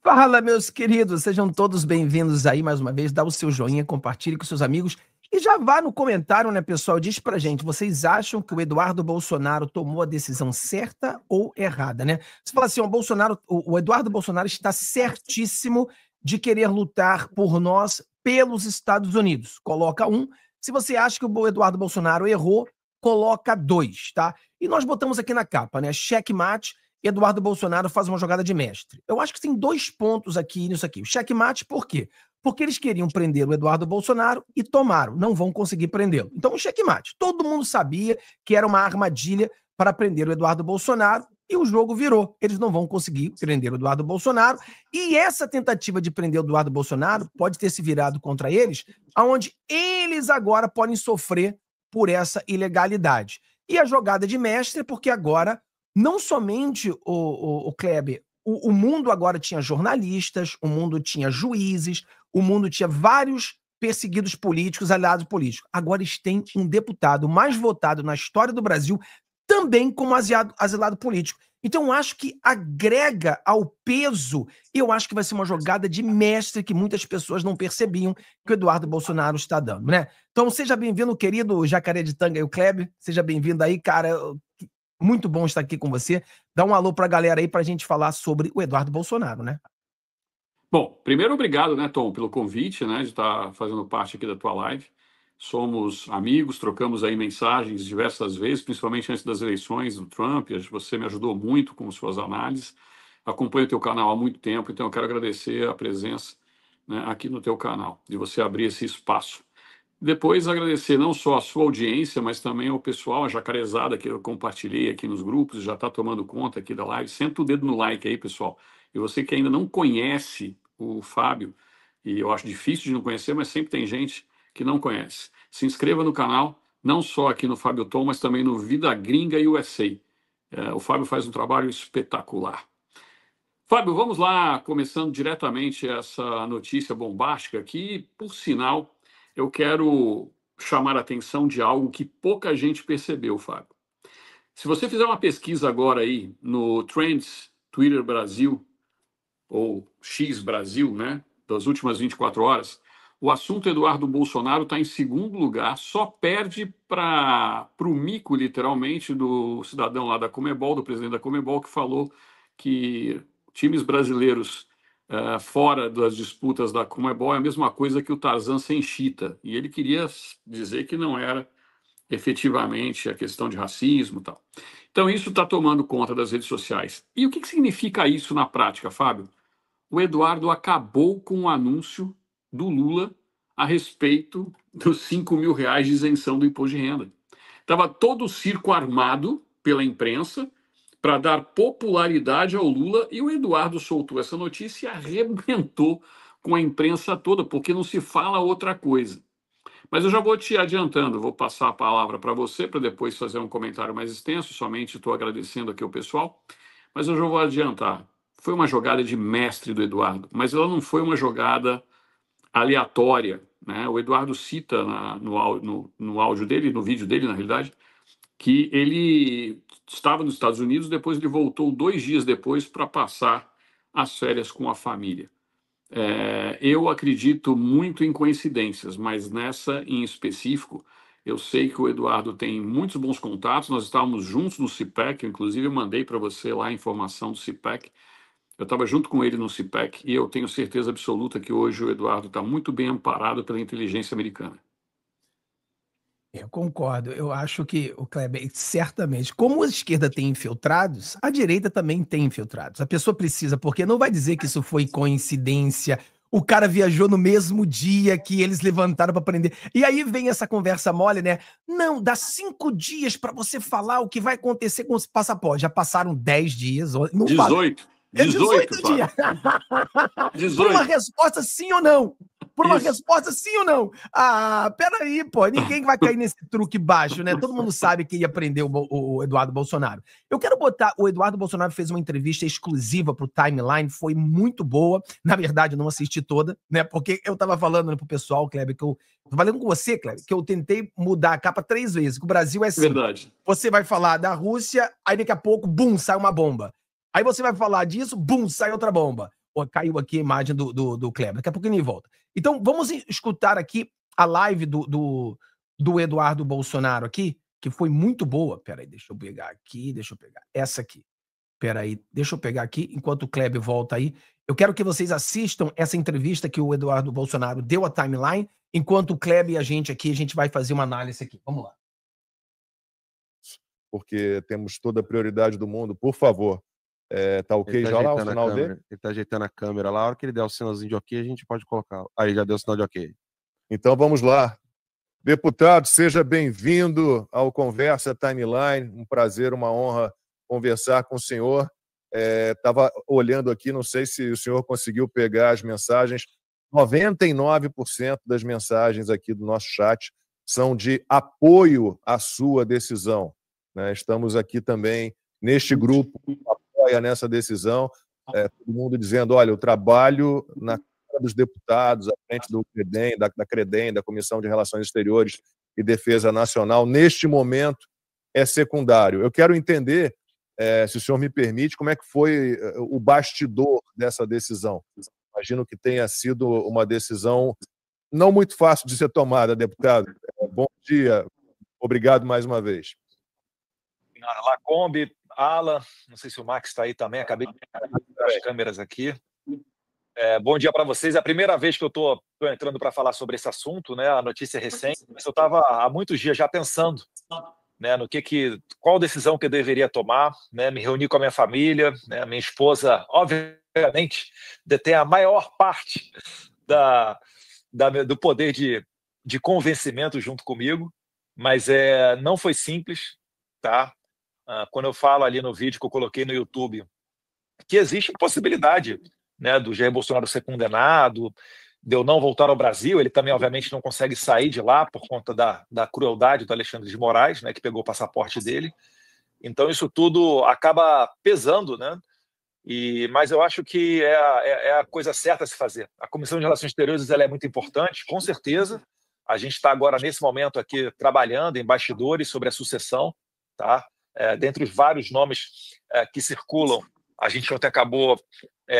Fala, meus queridos, sejam todos bem-vindos aí mais uma vez. Dá o seu joinha, compartilhe com seus amigos e já vá no comentário, né, pessoal? Diz pra gente, vocês acham que o Eduardo Bolsonaro tomou a decisão certa ou errada, né? Você fala assim, o Eduardo Bolsonaro está certíssimo de querer lutar por nós pelos Estados Unidos. Coloca 1. Se você acha que o Eduardo Bolsonaro errou, coloca 2, tá? E nós botamos aqui na capa, né? Checkmate. Eduardo Bolsonaro faz uma jogada de mestre. Eu acho que tem 2 pontos aqui nisso aqui. O checkmate, por quê? Porque eles queriam prender o Eduardo Bolsonaro e tomaram. Não vão conseguir prendê-lo. Então, o checkmate. Todo mundo sabia que era uma armadilha para prender o Eduardo Bolsonaro e o jogo virou. Eles não vão conseguir prender o Eduardo Bolsonaro. E essa tentativa de prender o Eduardo Bolsonaro pode ter se virado contra eles, onde eles agora podem sofrer por essa ilegalidade. E a jogada de mestre é porque agora não somente o Kleber, o mundo agora tinha jornalistas, o mundo tinha juízes, o mundo tinha vários perseguidos políticos, aliados políticos. Agora eles têm um deputado mais votado na história do Brasil também como asilado político. Então eu acho que agrega ao peso, eu acho que vai ser uma jogada de mestre que muitas pessoas não percebiam que o Eduardo Bolsonaro está dando, né? Então seja bem-vindo, querido Jacaré de Tanga e o Kleber, seja bem-vindo aí, cara. Muito bom estar aqui com você. Dá um alô para a galera aí para a gente falar sobre o Eduardo Bolsonaro, né? Bom, primeiro obrigado, né, Tom, pelo convite, né, de estar fazendo parte aqui da tua live. Somos amigos, trocamos aí mensagens diversas vezes, principalmente antes das eleições do Trump. Você me ajudou muito com suas análises. Acompanho o teu canal há muito tempo, então eu quero agradecer a presença, né, aqui no teu canal, de você abrir esse espaço. Depois agradecer não só a sua audiência, mas também ao pessoal, a jacarezada que eu compartilhei aqui nos grupos, já está tomando conta aqui da live. Senta o dedo no like aí, pessoal. E você que ainda não conhece o Fábio, e eu acho difícil de não conhecer, mas sempre tem gente que não conhece. Se inscreva no canal, não só aqui no Fábio Tom, mas também no Vida Gringa USA. O Fábio faz um trabalho espetacular. Fábio, vamos lá, começando diretamente essa notícia bombástica aqui, por sinal, eu quero chamar a atenção de algo que pouca gente percebeu, Fábio. Se você fizer uma pesquisa agora aí no Trends Twitter Brasil, ou X Brasil, né, das últimas 24 horas, o assunto Eduardo Bolsonaro está em segundo lugar, só perde para o mico, literalmente, do cidadão lá da Conmebol, do presidente da Conmebol, que falou que times brasileiros fora das disputas da Conmebol é a mesma coisa que o Tarzan sem chita. E ele queria dizer que não era efetivamente a questão de racismo e tal. Então isso está tomando conta das redes sociais. E o que significa isso na prática, Fábio? O Eduardo acabou com o anúncio do Lula a respeito dos R$ 5.000 de isenção do imposto de renda. Estava todo o circo armado pela imprensa para dar popularidade ao Lula, e o Eduardo soltou essa notícia e arrebentou com a imprensa toda, porque não se fala outra coisa. Mas eu já vou te adiantando, vou passar a palavra para você, para depois fazer um comentário mais extenso, somente estou agradecendo aqui ao pessoal, mas eu já vou adiantar. Foi uma jogada de mestre do Eduardo, mas ela não foi uma jogada aleatória, né? O Eduardo cita no áudio dele, no vídeo dele, na realidade, que ele estava nos Estados Unidos, depois ele voltou 2 dias depois para passar as férias com a família. Eu acredito muito em coincidências, mas nessa em específico, eu sei que o Eduardo tem muitos bons contatos, nós estávamos juntos no CPEC, inclusive eu mandei para você lá a informação do CPEC, eu estava junto com ele no CPEC, e eu tenho certeza absoluta que hoje o Eduardo está muito bem amparado pela inteligência americana. Eu concordo. Eu acho que o Kleber, certamente, como a esquerda tem infiltrados, a direita também tem infiltrados. A pessoa precisa, porque não vai dizer que isso foi coincidência. O cara viajou no mesmo dia que eles levantaram para prender. E aí vem essa conversa mole, né? Não, dá 5 dias para você falar o que vai acontecer com os passaportes. Já passaram 10 dias. Não 18. 18 dias. 18. Por uma resposta sim ou não. Por uma resposta sim ou não. Ah, peraí, pô. Ninguém vai cair nesse truque baixo, né? Todo mundo sabe que ia prender o Eduardo Bolsonaro. Eu quero botar... O Eduardo Bolsonaro fez uma entrevista exclusiva pro Timeline. Foi muito boa. Na verdade, eu não assisti toda, né? Porque eu tava falando pro pessoal, Kleber, que eu... Tô falando com você, Kleber, que eu tentei mudar a capa 3 vezes. Que o Brasil é assim. Verdade. Você vai falar da Rússia, aí daqui a pouco, bum, sai uma bomba. Aí você vai falar disso, bum, sai outra bomba. caiu aqui a imagem do Kleber. Daqui a pouco ele volta. Então, vamos escutar aqui a live do Eduardo Bolsonaro aqui, que foi muito boa. Peraí, deixa eu pegar aqui, essa aqui. Peraí, deixa eu pegar aqui, enquanto o Kleber volta aí. Eu quero que vocês assistam essa entrevista que o Eduardo Bolsonaro deu à Timeline, enquanto o Kleber e a gente vai fazer uma análise aqui. Vamos lá. Porque temos toda a prioridade do mundo. Por favor, tá ok já lá o sinal dele? Ele tá ajeitando a câmera lá. A hora que ele der o sinalzinho de ok, a gente pode colocar. Aí já deu o sinal de ok. Então vamos lá. Deputado, seja bem-vindo ao Conversa Timeline. Um prazer, uma honra conversar com o senhor. Estava olhando aqui, não sei se o senhor conseguiu pegar as mensagens. 99% das mensagens aqui do nosso chat são de apoio à sua decisão, né? Estamos aqui também neste grupo que apoia nessa decisão, todo mundo dizendo, olha, o trabalho na Câmara dos Deputados, à frente do CREDEM, da CREDEM, da Comissão de Relações Exteriores e Defesa Nacional, neste momento é secundário. Eu quero entender, se o senhor me permite, como é que foi o bastidor dessa decisão. Imagino que tenha sido uma decisão não muito fácil de ser tomada, deputado. Bom dia, obrigado mais uma vez. Lacombe, Alan, não sei se o Max está aí também, acabei de ver as câmeras aqui. Bom dia para vocês. É a primeira vez que eu estou entrando para falar sobre esse assunto, né? A notícia é recente, mas eu estava há muitos dias já pensando, né, qual decisão que eu deveria tomar, né? Me reuni com a minha família, né? Minha esposa, obviamente, detém a maior parte do poder de convencimento junto comigo, mas não foi simples, tá? Quando eu falo ali no vídeo que eu coloquei no YouTube que existe a possibilidade, né, do Jair Bolsonaro ser condenado, de eu não voltar ao Brasil, ele também, obviamente, não consegue sair de lá por conta da crueldade do Alexandre de Moraes, né, que pegou o passaporte dele. Então, isso tudo acaba pesando, né? Mas eu acho que é a coisa certa a se fazer. A Comissão de Relações Exteriores ela é muito importante, com certeza. A gente está agora, nesse momento aqui, trabalhando em bastidores sobre a sucessão, tá? Dentre os vários nomes que circulam, a gente ontem acabou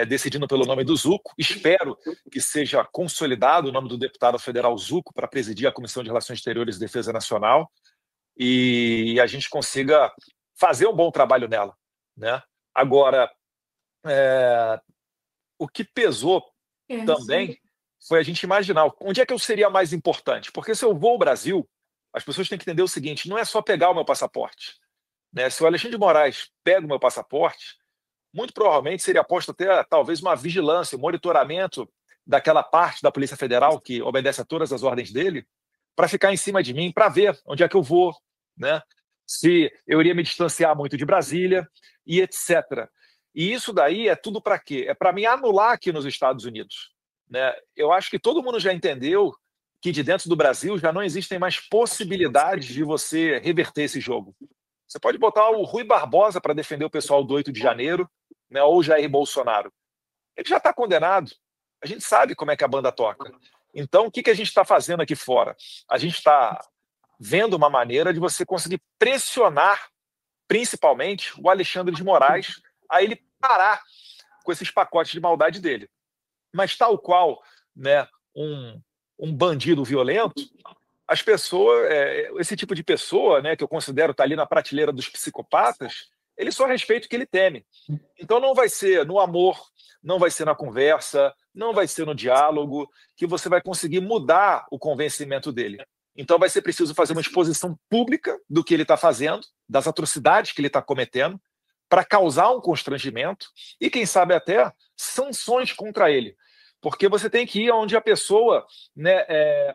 decidindo pelo nome do Zucco. Espero que seja consolidado o nome do deputado federal Zucco para presidir a Comissão de Relações Exteriores e Defesa Nacional e a gente consiga fazer um bom trabalho nela, né? Agora, o que pesou também foi a gente imaginar onde é que eu seria mais importante. Porque se eu vou ao Brasil, as pessoas têm que entender o seguinte, não é só pegar o meu passaporte, né? Se o Alexandre de Moraes pega o meu passaporte, muito provavelmente seria posto até talvez uma vigilância, um monitoramento daquela parte da Polícia Federal que obedece a todas as ordens dele, para ficar em cima de mim, para ver onde é que eu vou, né? Se eu iria me distanciar muito de Brasília e etc. E isso daí é tudo para quê? É para me anular aqui nos Estados Unidos, né? Eu acho que todo mundo já entendeu que de dentro do Brasil já não existem mais possibilidades de você reverter esse jogo. Você pode botar o Rui Barbosa para defender o pessoal do 8 de janeiro, né, ou Jair Bolsonaro. Ele já está condenado. A gente sabe como é que a banda toca. Então, o que a gente está fazendo aqui fora? A gente está vendo uma maneira de você conseguir pressionar, principalmente, o Alexandre de Moraes a ele parar com esses pacotes de maldade dele. Mas tal qual, né, um bandido violento, as pessoas, esse tipo de pessoa, né, que eu considero estar ali na prateleira dos psicopatas, ele só respeita o que ele teme. Então não vai ser no amor, não vai ser na conversa, não vai ser no diálogo que você vai conseguir mudar o convencimento dele. Então vai ser preciso fazer uma exposição pública do que ele está fazendo, das atrocidades que ele está cometendo, para causar um constrangimento e, quem sabe, até sanções contra ele. Porque você tem que ir onde a pessoa, né,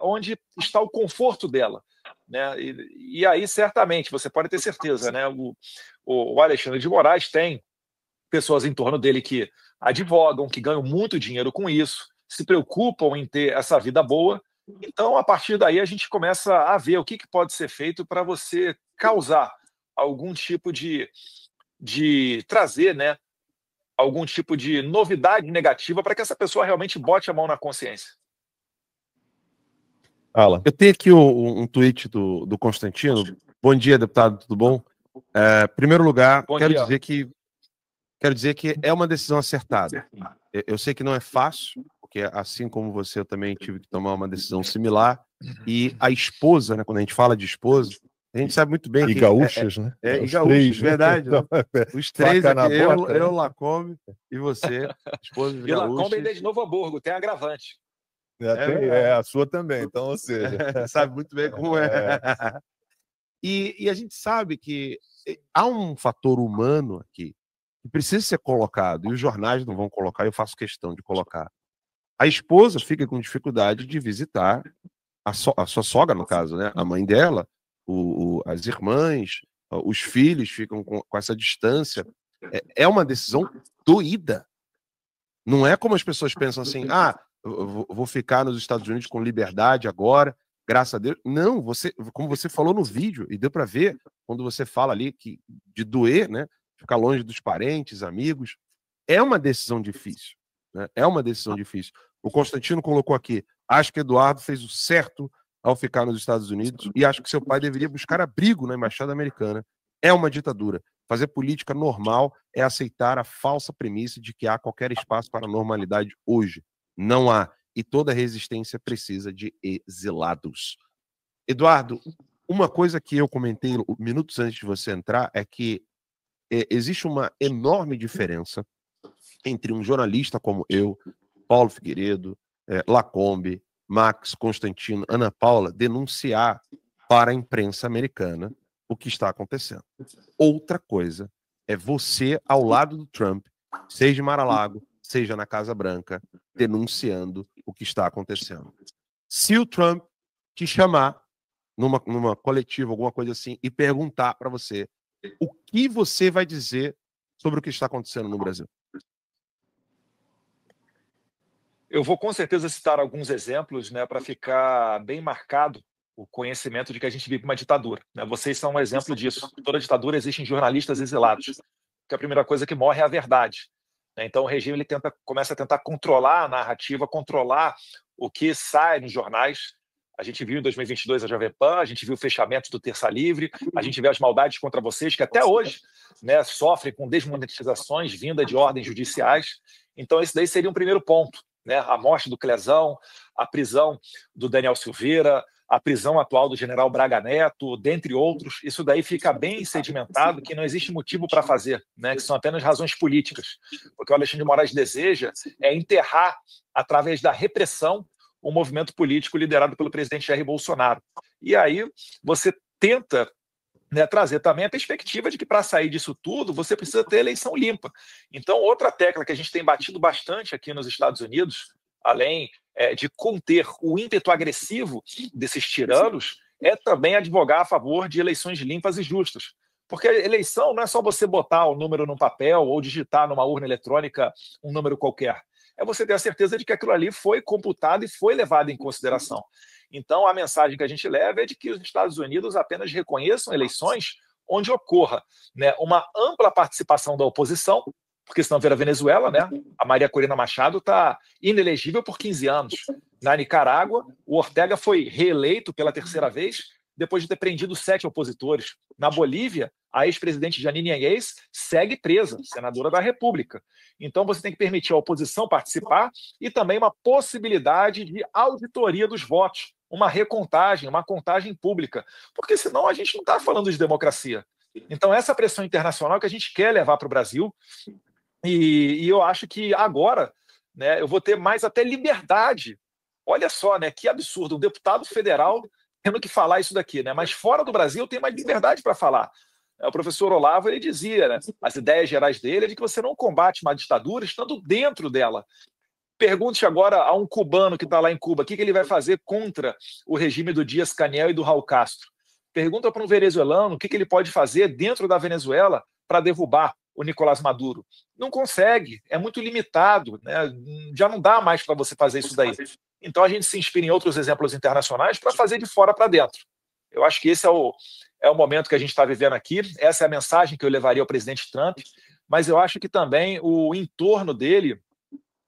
onde está o conforto dela, né? E aí, certamente, você pode ter certeza, né? O Alexandre de Moraes tem pessoas em torno dele que advogam, que ganham muito dinheiro com isso, se preocupam em ter essa vida boa. Então, a partir daí, a gente começa a ver o que pode ser feito para você causar algum tipo de trazer, né, algum tipo de novidade negativa para que essa pessoa realmente bote a mão na consciência. Alan. Eu tenho aqui um tweet do Constantino. Bom dia, deputado, tudo bom? Em primeiro lugar, quero dizer que quero dizer que é uma decisão acertada. Eu sei que não é fácil, porque assim como você, eu também tive que tomar uma decisão similar. E a esposa, né, quando a gente fala de esposa, a gente sabe muito bem E que... gaúchos, né? E Os gaúchos, três, né? verdade. Né? Os três Faca aqui, na bota, eu, né? Lacombe, e você, esposa de E Lacombe ainda é gaúchos. de Novo Hamburgo, tem agravante. A sua também, então, ou seja... Sabe muito bem como é. E a gente sabe que há um fator humano aqui que precisa ser colocado, e os jornais não vão colocar, eu faço questão de colocar. A esposa fica com dificuldade de visitar a sua sogra, no caso, né? A mãe dela, as irmãs, os filhos ficam com essa distância. É uma decisão doída. Não é como as pessoas pensam assim, eu vou ficar nos Estados Unidos com liberdade agora, graças a Deus. Não, como você falou no vídeo, e deu para ver, quando você fala ali de doer, né? Ficar longe dos parentes, amigos, é uma decisão difícil. Né? É uma decisão difícil. O Constantino colocou aqui, acho que Eduardo fez o certo ao ficar nos Estados Unidos e acho que seu pai deveria buscar abrigo na Embaixada Americana. É uma ditadura. Fazer política normal é aceitar a falsa premissa de que há qualquer espaço para a normalidade hoje. Não há. E toda resistência precisa de exilados. Eduardo, uma coisa que eu comentei minutos antes de você entrar é que existe uma enorme diferença entre um jornalista como eu, Paulo Figueiredo, Lacombe, Max, Constantino, Ana Paula, denunciar para a imprensa americana o que está acontecendo. Outra coisa é você, ao lado do Trump, seja em Mar-a-Lago, seja na Casa Branca, denunciando o que está acontecendo. Se o Trump te chamar numa coletiva, alguma coisa assim, e perguntar para você o que você vai dizer sobre o que está acontecendo no Brasil? Eu vou com certeza citar alguns exemplos, né, para ficar bem marcado o conhecimento de que a gente vive uma ditadura. Né? Vocês são um exemplo disso. Em toda ditadura existem jornalistas exilados, porque a primeira coisa que morre é a verdade. Né? Então o regime ele começa a tentar controlar a narrativa, controlar o que sai nos jornais. A gente viu em 2022 a Jovem Pan, a gente viu o fechamento do Terça Livre, a gente vê as maldades contra vocês, que até hoje, né, sofrem com desmonetizações vinda de ordens judiciais. Então esse daí seria um primeiro ponto. Né? A morte do Clezão, a prisão do Daniel Silveira, a prisão atual do general Braga Neto, dentre outros, isso daí fica bem sedimentado, que não existe motivo para fazer, né? Que são apenas razões políticas. Porque o Alexandre de Moraes deseja é enterrar, através da repressão, um movimento político liderado pelo presidente Jair Bolsonaro. E aí você tenta, né, trazer também a perspectiva de que para sair disso tudo você precisa ter eleição limpa. Então, outra tecla que a gente tem batido bastante aqui nos Estados Unidos, além de conter o ímpeto agressivo desses tiranos, é também advogar a favor de eleições limpas e justas. Porque a eleição não é só você botar o número no papel ou digitar numa urna eletrônica um número qualquer. É você ter a certeza de que aquilo ali foi computado e foi levado em consideração. Então, a mensagem que a gente leva é de que os Estados Unidos apenas reconheçam eleições onde ocorra, né, uma ampla participação da oposição, porque senão vira Venezuela, né? A Maria Corina Machado está inelegível por 15 anos. Na Nicarágua, o Ortega foi reeleito pela terceira vez, depois de ter prendido 7 opositores. Na Bolívia, a ex-presidente Janine Áñez segue presa, senadora da República. Então, você tem que permitir a oposição participar e também uma possibilidade de auditoria dos votos, uma recontagem, uma contagem pública, porque senão a gente não está falando de democracia. Então, essa pressão internacional que a gente quer levar para o Brasil, e eu acho que agora, né, eu vou ter mais até liberdade. Olha só, né, que absurdo, um deputado federal tendo que falar isso daqui, né? Mas fora do Brasil tem mais liberdade para falar. O professor Olavo, ele dizia, né, as ideias gerais dele é de que você não combate uma ditadura estando dentro dela. Pergunte agora a um cubano que está lá em Cuba, o que ele vai fazer contra o regime do Díaz-Canel e do Raul Castro. Pergunta para um venezuelano o que ele pode fazer dentro da Venezuela para derrubar o Nicolás Maduro. Não consegue, é muito limitado, né? Já não dá mais para você fazer isso daí. Então a gente se inspira em outros exemplos internacionais para fazer de fora para dentro. Eu acho que esse é o momento que a gente está vivendo aqui, essa é a mensagem que eu levaria ao presidente Trump, mas eu acho que também o entorno dele,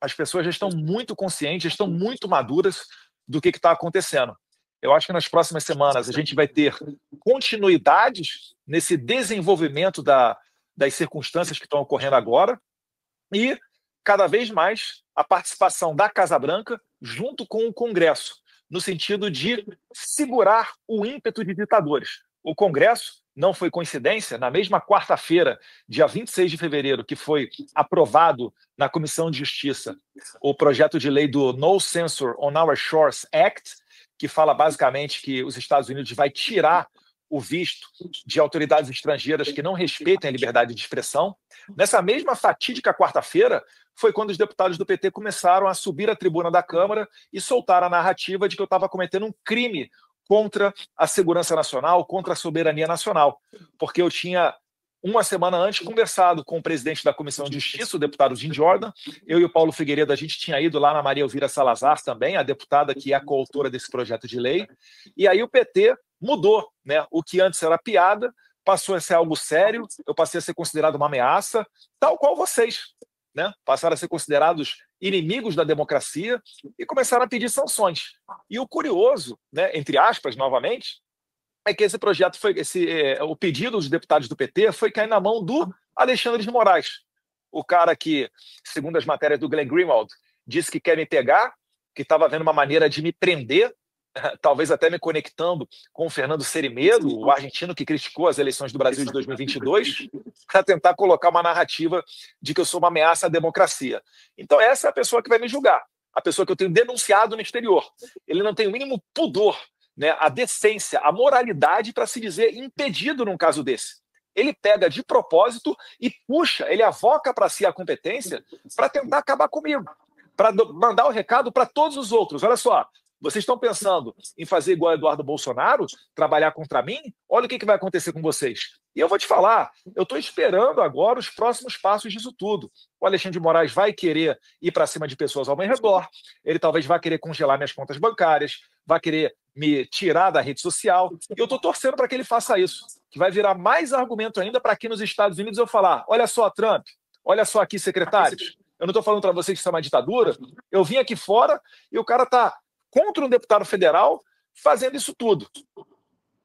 as pessoas já estão muito conscientes, já estão muito maduras do que está acontecendo. Eu acho que nas próximas semanas a gente vai ter continuidades nesse desenvolvimento das circunstâncias que estão ocorrendo agora, e, cada vez mais, a participação da Casa Branca junto com o Congresso, no sentido de segurar o ímpeto de ditadores. O Congresso, não foi coincidência, na mesma quarta-feira, dia 26 de fevereiro, que foi aprovado na Comissão de Justiça o projeto de lei do No Censure on Our Shores Act, que fala basicamente que os Estados Unidos vai tirar o visto de autoridades estrangeiras que não respeitem a liberdade de expressão. Nessa mesma fatídica quarta-feira, foi quando os deputados do PT começaram a subir à tribuna da Câmara e soltar a narrativa de que eu estava cometendo um crime contra a segurança nacional, contra a soberania nacional, porque eu tinha, uma semana antes, conversado com o presidente da Comissão de Justiça, o deputado Jim Jordan. Eu e o Paulo Figueiredo, a gente tinha ido lá na Maria Elvira Salazar também, a deputada que é a coautora desse projeto de lei, e aí o PT mudou, né? O que antes era piada passou a ser algo sério, eu passei a ser considerado uma ameaça, tal qual vocês, né? Passaram a ser considerados inimigos da democracia e começaram a pedir sanções. E o curioso, né, entre aspas, novamente, é que esse projeto foi, o pedido dos deputados do PT foi cair na mão do Alexandre de Moraes, o cara que, segundo as matérias do Glenn Greenwald, disse que quer me pegar, que estava vendo uma maneira de me prender, talvez até me conectando com o Fernando Serimedo, o argentino que criticou as eleições do Brasil de 2022, para tentar colocar uma narrativa de que eu sou uma ameaça à democracia. Então essa é a pessoa que vai me julgar, a pessoa que eu tenho denunciado no exterior. Ele não tem o mínimo pudor, né, a decência, a moralidade para se dizer impedido num caso desse. Ele pega de propósito e puxa, ele avoca para si a competência para tentar acabar comigo, para mandar o recado para todos os outros. Olha só, vocês estão pensando em fazer igual Eduardo Bolsonaro, trabalhar contra mim? Olha o que vai acontecer com vocês. E eu vou te falar, eu estou esperando agora os próximos passos disso tudo. O Alexandre de Moraes vai querer ir para cima de pessoas ao meu redor, ele talvez vá querer congelar minhas contas bancárias, vai querer me tirar da rede social, e eu estou torcendo para que ele faça isso, que vai virar mais argumento ainda para aqui nos Estados Unidos eu falar, olha só, Trump, olha só aqui, secretários, eu não estou falando para vocês que isso é uma ditadura, eu vim aqui fora e o cara está contra um deputado federal fazendo isso tudo.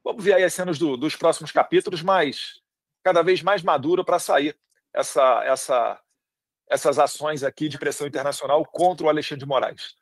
Vamos ver aí as cenas dos próximos capítulos, mas cada vez mais maduro para sair essas ações aqui de pressão internacional contra o Alexandre de Moraes.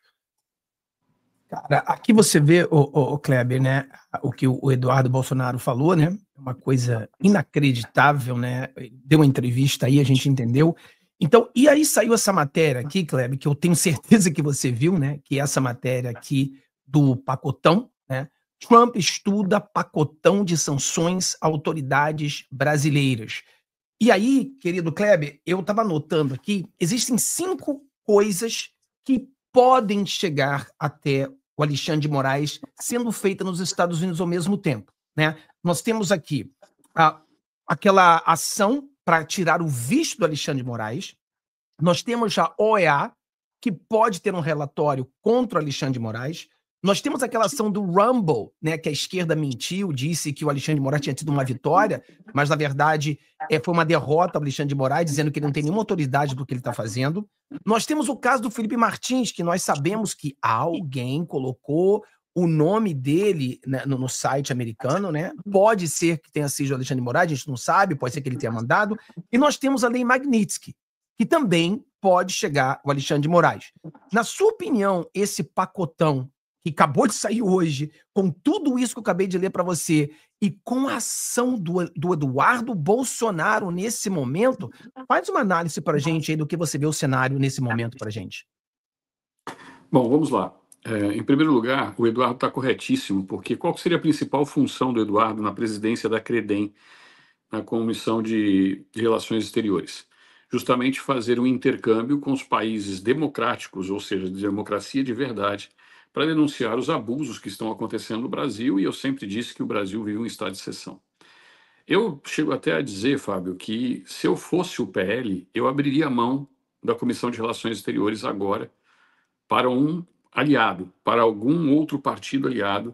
Cara, aqui você vê, o Kleber, né, o que o Eduardo Bolsonaro falou, né, uma coisa inacreditável, né, deu uma entrevista aí, a gente entendeu. Então, e aí saiu essa matéria aqui, Kleber, que eu tenho certeza que você viu, né, que é essa matéria aqui do pacotão, né, Trump estuda pacotão de sanções a autoridades brasileiras. E aí, querido Kleber, eu estava anotando aqui, existem 5 coisas que podem chegar até o Alexandre de Moraes sendo feita nos Estados Unidos ao mesmo tempo, né? Nós temos aqui aquela ação para tirar o visto do Alexandre de Moraes, nós temos a OEA, que pode ter um relatório contra o Alexandre de Moraes, nós temos aquela ação do Rumble, né, que a esquerda mentiu, disse que o Alexandre de Moraes tinha tido uma vitória, mas na verdade foi uma derrota ao Alexandre de Moraes, dizendo que ele não tem nenhuma autoridade do que ele está fazendo. Nós temos o caso do Felipe Martins, que nós sabemos que alguém colocou o nome dele, né, no site americano, né? Pode ser que tenha sido o Alexandre de Moraes, a gente não sabe, pode ser que ele tenha mandado. E nós temos a lei Magnitsky, que também pode chegar ao Alexandre de Moraes. Na sua opinião, esse pacotão que acabou de sair hoje, com tudo isso que eu acabei de ler para você, e com a ação do Eduardo Bolsonaro nesse momento, faz uma análise para a gente aí do que você vê o cenário nesse momento para a gente. Bom, vamos lá. Em primeiro lugar, o Eduardo está corretíssimo, porque qual seria a principal função do Eduardo na presidência da CREDEM, na Comissão de Relações Exteriores? Justamente fazer um intercâmbio com os países democráticos, ou seja, de democracia de verdade, para denunciar os abusos que estão acontecendo no Brasil, e eu sempre disse que o Brasil vive um estado de exceção. Eu chego até a dizer, Fábio, que se eu fosse o PL, eu abriria a mão da Comissão de Relações Exteriores agora para um aliado, para algum outro partido aliado,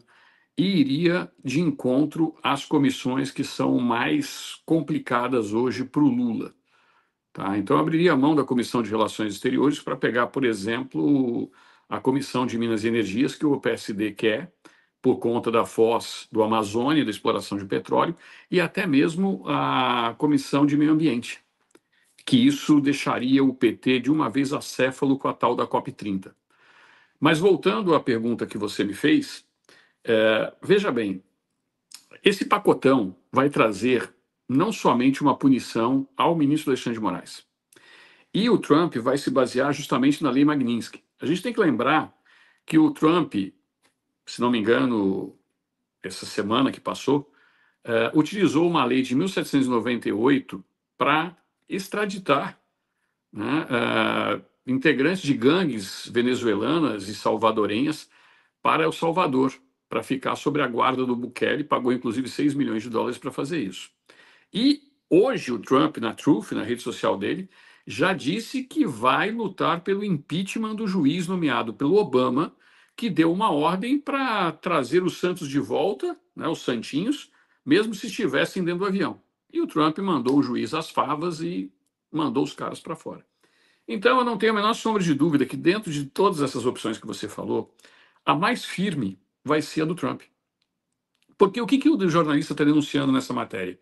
e iria de encontro às comissões que são mais complicadas hoje para o Lula. Tá? Então, eu abriria a mão da Comissão de Relações Exteriores para pegar, por exemplo, a Comissão de Minas e Energias, que o PSD quer, por conta da foz do Amazônia, da exploração de petróleo, e até mesmo a Comissão de Meio Ambiente, que isso deixaria o PT de uma vez acéfalo com a tal da COP30. Mas voltando à pergunta que você me fez, veja bem, esse pacotão vai trazer não somente uma punição ao ministro Alexandre de Moraes, e o Trump vai se basear justamente na lei Magnitsky. A gente tem que lembrar que o Trump, se não me engano, essa semana que passou, utilizou uma lei de 1798 para extraditar, né, integrantes de gangues venezuelanas e salvadorenhas para El Salvador, para ficar sob a guarda do Bukele, pagou inclusive $6 milhões para fazer isso. E hoje o Trump, na Truth, na rede social dele, já disse que vai lutar pelo impeachment do juiz nomeado pelo Obama, que deu uma ordem para trazer os Santos de volta, né, os santinhos, mesmo se estivessem dentro do avião. E o Trump mandou o juiz às favas e mandou os caras para fora. Então, eu não tenho a menor sombra de dúvida que dentro de todas essas opções que você falou, a mais firme vai ser a do Trump. Porque o que o jornalista está denunciando nessa matéria?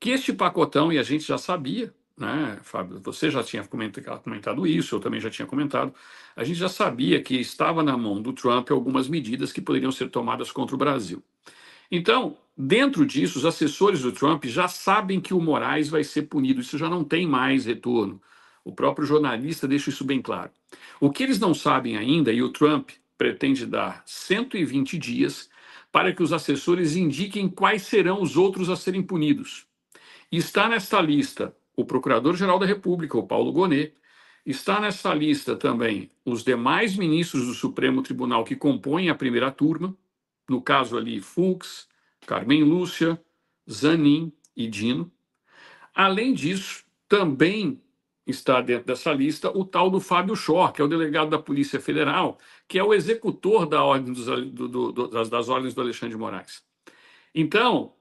Que este pacotão, e a gente já sabia, né, Fábio, você já tinha comentado isso, eu também já tinha comentado, a gente já sabia que estava na mão do Trump algumas medidas que poderiam ser tomadas contra o Brasil. Então, dentro disso, os assessores do Trump já sabem que o Moraes vai ser punido, isso já não tem mais retorno. O próprio jornalista deixa isso bem claro. O que eles não sabem ainda, e o Trump pretende dar 120 dias para que os assessores indiquem quais serão os outros a serem punidos. Está nesta lista o Procurador-Geral da República, o Paulo Gonet. Está nessa lista também os demais ministros do Supremo Tribunal que compõem a primeira turma, no caso ali Fux, Carmen Lúcia, Zanin e Dino. Além disso, também está dentro dessa lista o tal do Fábio Schor, que é o delegado da Polícia Federal, que é o executor da ordem das ordens do Alexandre de Moraes. Então,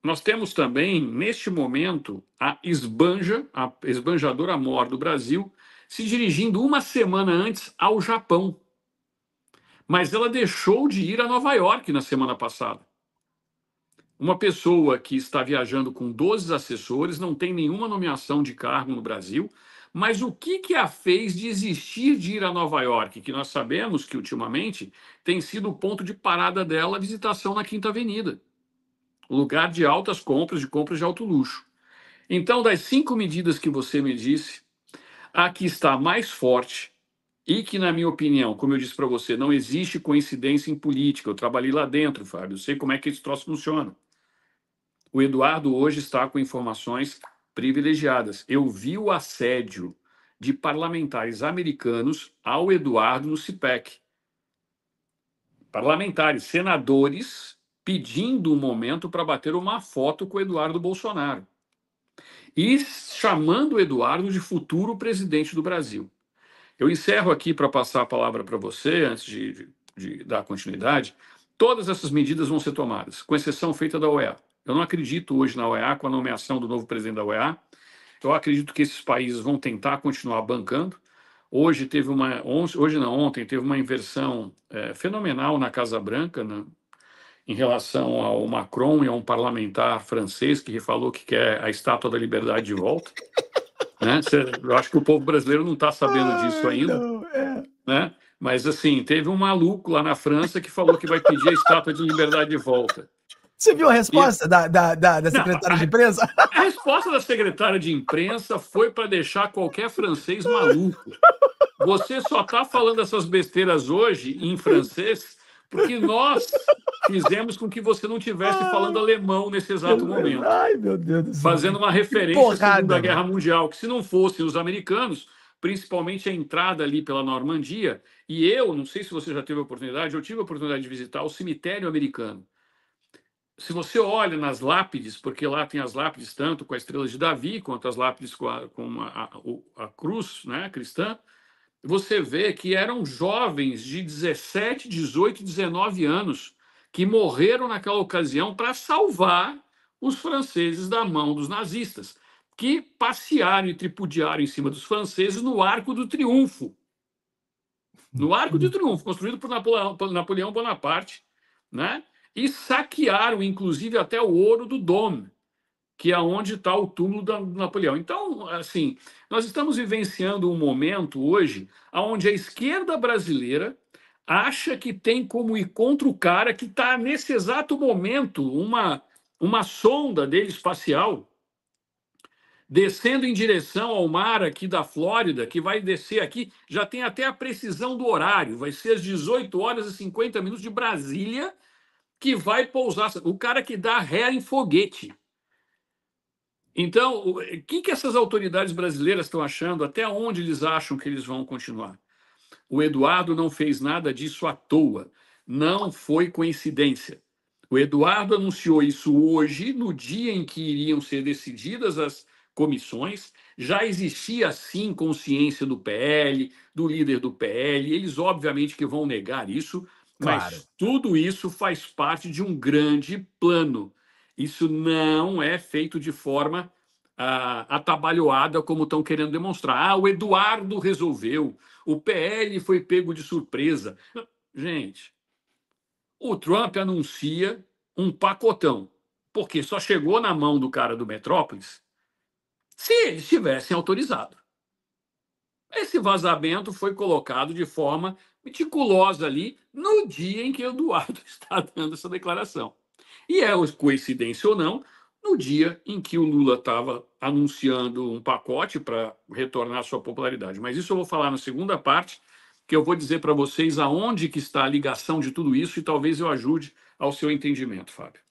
nós temos também, neste momento, a esbanjadora mor do Brasil, se dirigindo uma semana antes ao Japão. Mas ela deixou de ir a Nova York na semana passada. Uma pessoa que está viajando com 12 assessores, não tem nenhuma nomeação de cargo no Brasil, mas o que a fez desistir de ir a Nova York? Que nós sabemos que, ultimamente, tem sido o ponto de parada dela a visitação na Quinta Avenida. Lugar de altas compras, de compras de alto luxo. Então, das 5 medidas que você me disse, a que está mais forte e que, na minha opinião, como eu disse para você, não existe coincidência em política. Eu trabalhei lá dentro, Fábio, eu sei como é que esse troço funciona. O Eduardo hoje está com informações privilegiadas. Eu vi o assédio de parlamentares americanos ao Eduardo no CIPEC. Parlamentares, senadores, pedindo um momento para bater uma foto com o Eduardo Bolsonaro e chamando o Eduardo de futuro presidente do Brasil. Eu encerro aqui para passar a palavra para você, antes de dar continuidade. Todas essas medidas vão ser tomadas, com exceção feita da OEA. Eu não acredito hoje na OEA, com a nomeação do novo presidente da OEA. Eu acredito que esses países vão tentar continuar bancando. Ontem teve uma inversão fenomenal na Casa Branca, né, em relação ao Macron e a um parlamentar francês que falou que quer a Estátua da Liberdade de volta. Né? Eu acho que o povo brasileiro não está sabendo disso ainda. Não, né? Mas, assim, teve um maluco lá na França que falou que vai pedir a Estátua de Liberdade de volta. Você viu a resposta da secretária de imprensa? A resposta da secretária de imprensa foi para deixar qualquer francês maluco. Você só está falando essas besteiras hoje em francês porque nós fizemos com que você não estivesse falando alemão nesse exato momento. Ai, meu Deus do céu. Fazendo uma referência à Segunda Guerra Mundial, que se não fossem os americanos, principalmente a entrada ali pela Normandia, e eu, não sei se você já teve a oportunidade, eu tive a oportunidade de visitar o cemitério americano. Se você olha nas lápides, porque lá tem as lápides tanto com a estrela de Davi, quanto as lápides com a cruz, né, cristã, você vê que eram jovens de 17, 18, 19 anos que morreram naquela ocasião para salvar os franceses da mão dos nazistas, que passearam e tripudiaram em cima dos franceses no Arco do Triunfo. No Arco do Triunfo, construído por Napoleão Bonaparte, né? E saquearam, inclusive, até o ouro do Dôme, que é onde está o túmulo do Napoleão. Então, assim, nós estamos vivenciando um momento hoje onde a esquerda brasileira acha que tem como ir contra o cara que está, nesse exato momento, uma sonda dele espacial descendo em direção ao mar aqui da Flórida, que vai descer aqui, já tem até a precisão do horário, vai ser às 18 horas e 50 minutos de Brasília, que vai pousar, o cara que dá ré em foguete. Então, o que essas autoridades brasileiras estão achando? Até onde eles acham que eles vão continuar? O Eduardo não fez nada disso à toa. Não foi coincidência. O Eduardo anunciou isso hoje, no dia em que iriam ser decididas as comissões. Já existia, sim, consciência do PL, do líder do PL. Eles, obviamente, que vão negar isso, Claro. mas tudo isso faz parte de um grande plano. Isso não é feito de forma atabalhoada, como estão querendo demonstrar. O Eduardo resolveu, o PL foi pego de surpresa. Gente, o Trump anuncia um pacotão, porque só chegou na mão do cara do Metrópolis se eles tivessem autorizado. Esse vazamento foi colocado de forma meticulosa ali no dia em que o Eduardo está dando essa declaração. E é coincidência ou não, no dia em que o Lula estava anunciando um pacote para retornar à sua popularidade. Mas isso eu vou falar na segunda parte, que eu vou dizer para vocês aonde que está a ligação de tudo isso e talvez eu ajude ao seu entendimento, Fábio.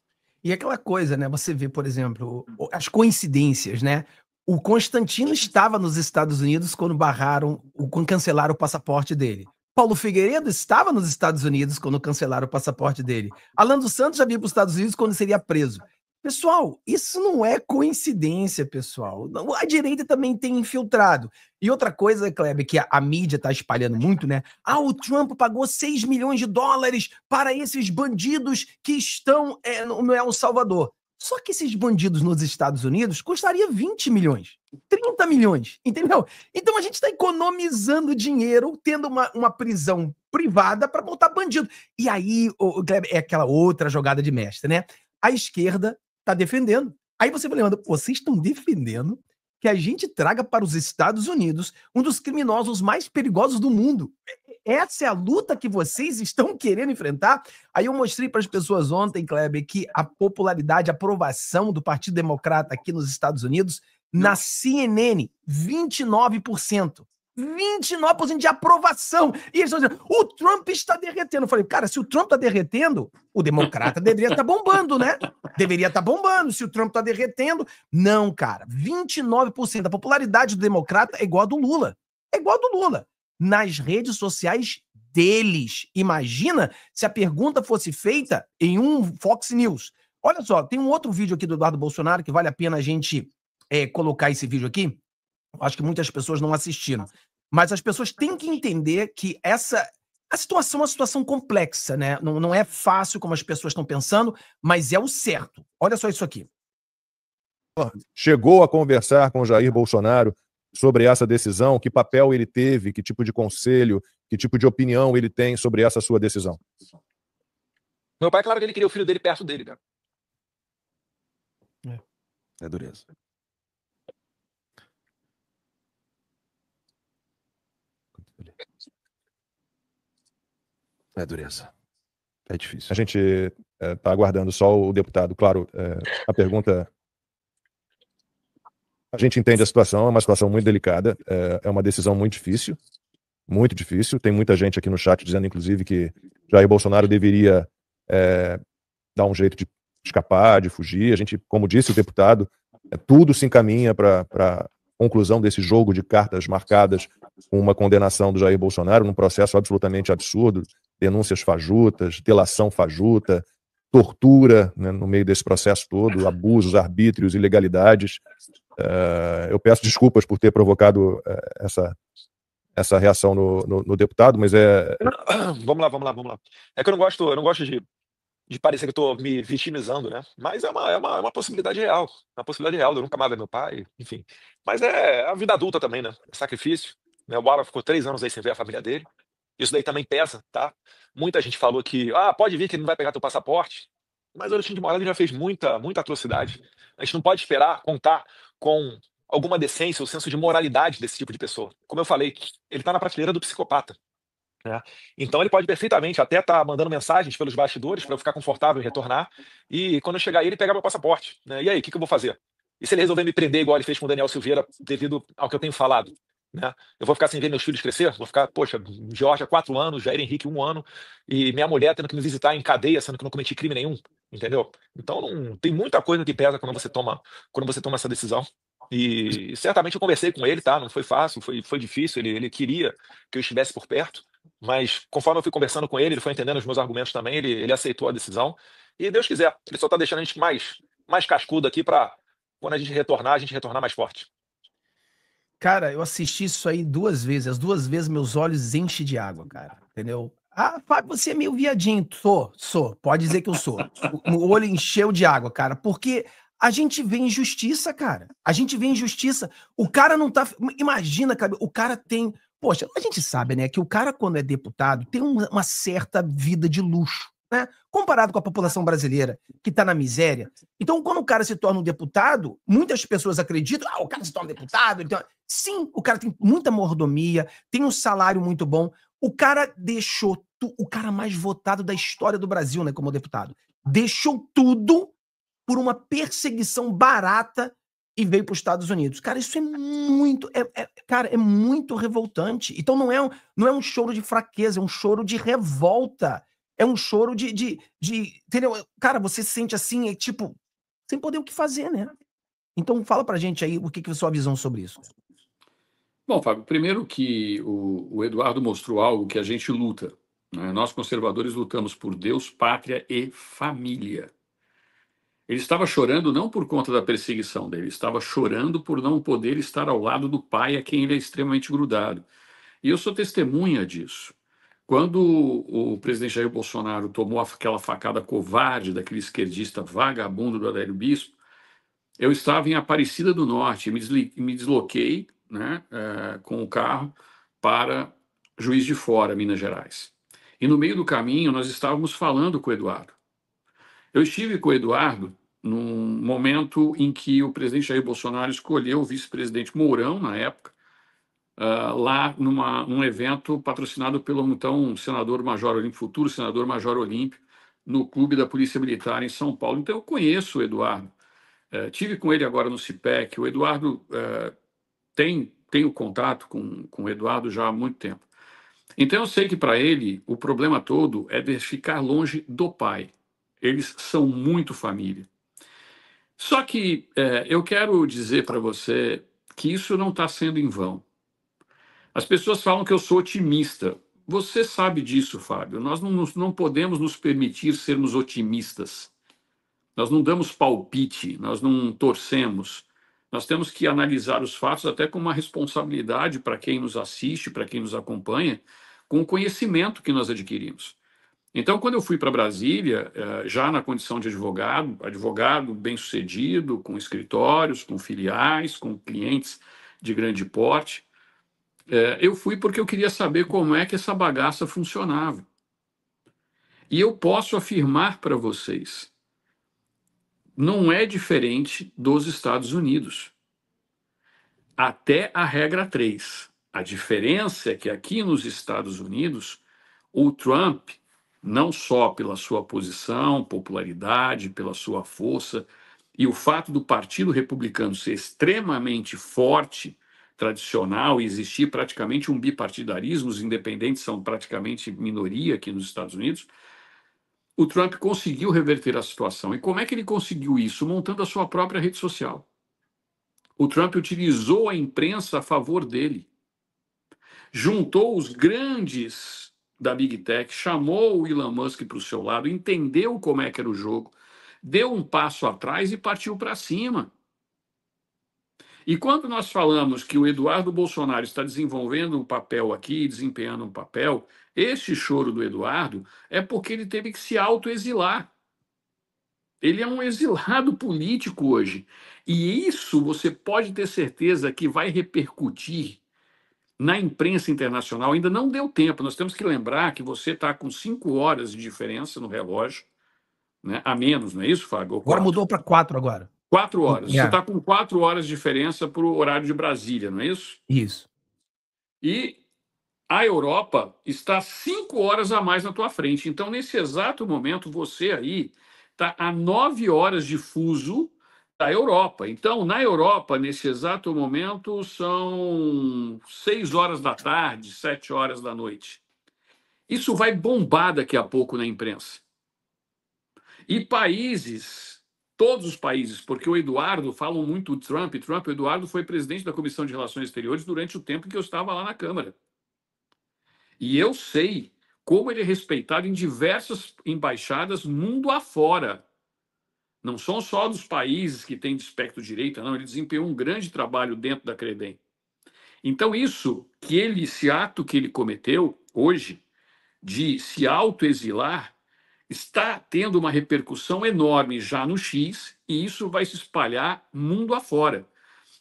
E aquela coisa, né? Você vê, por exemplo, as coincidências, né? O Constantino estava nos Estados Unidos quando quando cancelaram o passaporte dele. Paulo Figueiredo estava nos Estados Unidos quando cancelaram o passaporte dele. Alan dos Santos já veio para os Estados Unidos quando seria preso. Pessoal, isso não é coincidência, pessoal. A direita também tem infiltrado. E outra coisa, Kleber, que a mídia está espalhando muito, né? O Trump pagou 6 milhões de dólares para esses bandidos que estão no El Salvador. Só que esses bandidos nos Estados Unidos custaria 20 milhões, 30 milhões, entendeu? Então a gente está economizando dinheiro, tendo uma prisão privada para botar bandido. E aí, Kleber, é aquela outra jogada de mestre, né? A esquerda está defendendo. Aí você vai lembrando, vocês estão defendendo que a gente traga para os Estados Unidos um dos criminosos mais perigosos do mundo. Essa é a luta que vocês estão querendo enfrentar? Aí eu mostrei para as pessoas ontem, Kleber, que a popularidade, a aprovação do Partido Democrata aqui nos Estados Unidos, na CNN, 29%. 29% de aprovação. E eles estão dizendo, o Trump está derretendo. Eu falei, cara, se o Trump está derretendo, o democrata deveria estar bombando, né? Deveria estar bombando. Se o Trump está derretendo. Não, cara. 29%. A popularidade do democrata é igual a do Lula. É igual a do Lula. Nas redes sociais deles. Imagina se a pergunta fosse feita em um Fox News. Olha só, tem um outro vídeo aqui do Eduardo Bolsonaro que vale a pena a gente colocar esse vídeo aqui. Acho que muitas pessoas não assistiram. Mas as pessoas têm que entender que a situação é uma situação complexa, né? Não é fácil como as pessoas estão pensando, mas é o certo. Olha só isso aqui. Chegou a conversar com Jair Bolsonaro sobre essa decisão? Que papel ele teve? Que tipo de conselho? Que tipo de opinião ele tem sobre essa sua decisão? Meu pai, claro que ele queria o filho dele perto dele, cara. É dureza. É dureza. É difícil. A gente está aguardando só o deputado. Claro, a pergunta... A gente entende a situação, é uma situação muito delicada, é uma decisão muito difícil. Muito difícil. Tem muita gente aqui no chat dizendo, inclusive, que Jair Bolsonaro deveria dar um jeito de escapar, de fugir. A gente, como disse o deputado, tudo se encaminha para a conclusão desse jogo de cartas marcadas com uma condenação do Jair Bolsonaro num processo absolutamente absurdo, denúncias fajutas, delação fajuta, tortura, né, no meio desse processo todo, abusos, arbítrios, ilegalidades. Eu peço desculpas por ter provocado essa reação no deputado, mas Vamos lá. É que eu não gosto de parecer que eu estou me vitimizando, né? Mas é uma possibilidade real. É uma possibilidade real. Eu nunca mais ver meu pai, enfim. Mas é a vida adulta também, né? É sacrifício. Né? O Alan ficou 3 anos aí sem ver a família dele. Isso daí também pesa, tá? Muita gente falou que, pode vir que ele não vai pegar teu passaporte. Mas o Alexandre de Moraes já fez muita atrocidade. A gente não pode esperar contar com alguma decência ou senso de moralidade desse tipo de pessoa. Como eu falei, ele está na prateleira do psicopata, né? Então ele pode perfeitamente até estar mandando mensagens pelos bastidores para eu ficar confortável em retornar, e quando eu chegar aí ele pegar meu passaporte, né? E aí, o que eu vou fazer? E se ele resolver me prender igual ele fez com o Daniel Silveira, devido ao que eu tenho falado, né? Eu vou ficar sem ver meus filhos crescer? Vou ficar, poxa, Georgia 4 anos, Jair Henrique 1 ano, e minha mulher tendo que me visitar em cadeia, sendo que eu não cometi crime nenhum, entendeu? Então tem muita coisa que pesa quando você toma essa decisão. E certamente eu conversei com ele, tá? Não foi fácil, foi difícil. Ele queria que eu estivesse por perto, mas conforme eu fui conversando com ele, ele foi entendendo os meus argumentos também, ele aceitou a decisão. E Deus quiser, ele só está deixando a gente mais cascudo aqui para quando a gente retornar mais forte. Cara, eu assisti isso aí 2 vezes. As 2 vezes meus olhos enchem de água, cara. Entendeu? Ah, Fábio, você é meio viadinho. Sou. Pode dizer que eu sou. O olho encheu de água, cara. Porque a gente vê injustiça, cara. A gente vê injustiça. O cara não tá. Imagina, cara, o cara tem. Poxa, a gente sabe, né, que o cara, quando é deputado, tem uma certa vida de luxo, né? Comparado com a população brasileira, que tá na miséria. Então, quando o cara se torna um deputado, muitas pessoas acreditam, o cara se torna deputado. Sim, o cara tem muita mordomia, tem um salário muito bom. O cara deixou o cara mais votado da história do Brasil, né, como deputado. Deixou tudo por uma perseguição barata e veio para os Estados Unidos. Cara, isso é muito, cara, é muito revoltante. Então não é um choro de fraqueza, é um choro de revolta. É um choro de entendeu? Cara, você se sente assim, tipo, sem poder o que fazer, né? Então fala pra gente aí o que é a sua visão sobre isso. Bom, Fábio, primeiro que o Eduardo mostrou algo que a gente luta, né? Nós, conservadores, lutamos por Deus, pátria e família. Ele estava chorando não por conta da perseguição dele, ele estava chorando por não poder estar ao lado do pai a quem ele é extremamente grudado. E eu sou testemunha disso. Quando o presidente Jair Bolsonaro tomou aquela facada covarde daquele esquerdista vagabundo do Adélio Bispo, eu estava em Aparecida do Norte, me desloquei, né, com o carro para Juiz de Fora, Minas Gerais. E no meio do caminho nós estávamos falando com o Eduardo. Eu estive com o Eduardo num momento em que o presidente Jair Bolsonaro escolheu o vice-presidente Mourão, na época, lá num evento patrocinado pelo então senador Major Olímpio, futuro senador Major Olímpio, no Clube da Polícia Militar em São Paulo. Então eu conheço o Eduardo. Tive com ele agora no CIPEC. O Eduardo tem o contato com o Eduardo já há muito tempo. Então eu sei que para ele o problema todo é de ficar longe do pai. Eles são muito família. Só que eu quero dizer para você que isso não está sendo em vão. As pessoas falam que eu sou otimista. Você sabe disso, Fábio. Nós não podemos nos permitir sermos otimistas. Nós não damos palpite, nós não torcemos. Nós temos que analisar os fatos até com uma responsabilidade para quem nos assiste, para quem nos acompanha, com o conhecimento que nós adquirimos. Então, quando eu fui para Brasília, já na condição de advogado bem-sucedido, com escritórios, com filiais, com clientes de grande porte, eu fui porque eu queria saber como é que essa bagaça funcionava. E eu posso afirmar para vocês, não é diferente dos Estados Unidos. Até a regra 3. A diferença é que aqui nos Estados Unidos, o Trump, não só pela sua posição, popularidade, pela sua força, e o fato do Partido Republicano ser extremamente forte, tradicional, e existir praticamente um bipartidarismo, os independentes são praticamente minoria aqui nos Estados Unidos, o Trump conseguiu reverter a situação. E como é que ele conseguiu isso? Montando a sua própria rede social. O Trump utilizou a imprensa a favor dele. Juntou os grandes da Big Tech, chamou o Elon Musk para o seu lado, entendeu como é que era o jogo, deu um passo atrás e partiu para cima. E quando nós falamos que o Eduardo Bolsonaro está desenvolvendo um papel aqui, desempenhando um papel, esse choro do Eduardo é porque ele teve que se autoexilar. Ele é um exilado político hoje. E isso você pode ter certeza que vai repercutir na imprensa internacional. Ainda não deu tempo. Nós temos que lembrar que você está com 5 horas de diferença no relógio, né? A menos, não é isso, Fábio? Agora mudou para 4 agora. 4 horas. É. Você está com 4 horas de diferença para o horário de Brasília, não é isso? Isso. E a Europa está 5 horas a mais na tua frente. Então, nesse exato momento, você aí está a 9 horas de fuso da Europa. Então, na Europa, nesse exato momento, são 6 horas da tarde, 7 horas da noite. Isso vai bombar daqui a pouco na imprensa. E países, todos os países, porque o Eduardo, falam muito do Trump, o Eduardo foi presidente da Comissão de Relações Exteriores durante o tempo que eu estava lá na Câmara. E eu sei como ele é respeitado em diversas embaixadas mundo afora. Não são só dos países que têm de espectro direita, não. Ele desempenhou um grande trabalho dentro da Credem. Então, esse ato que ele cometeu hoje, de se autoexilar, está tendo uma repercussão enorme já no X, e isso vai se espalhar mundo afora.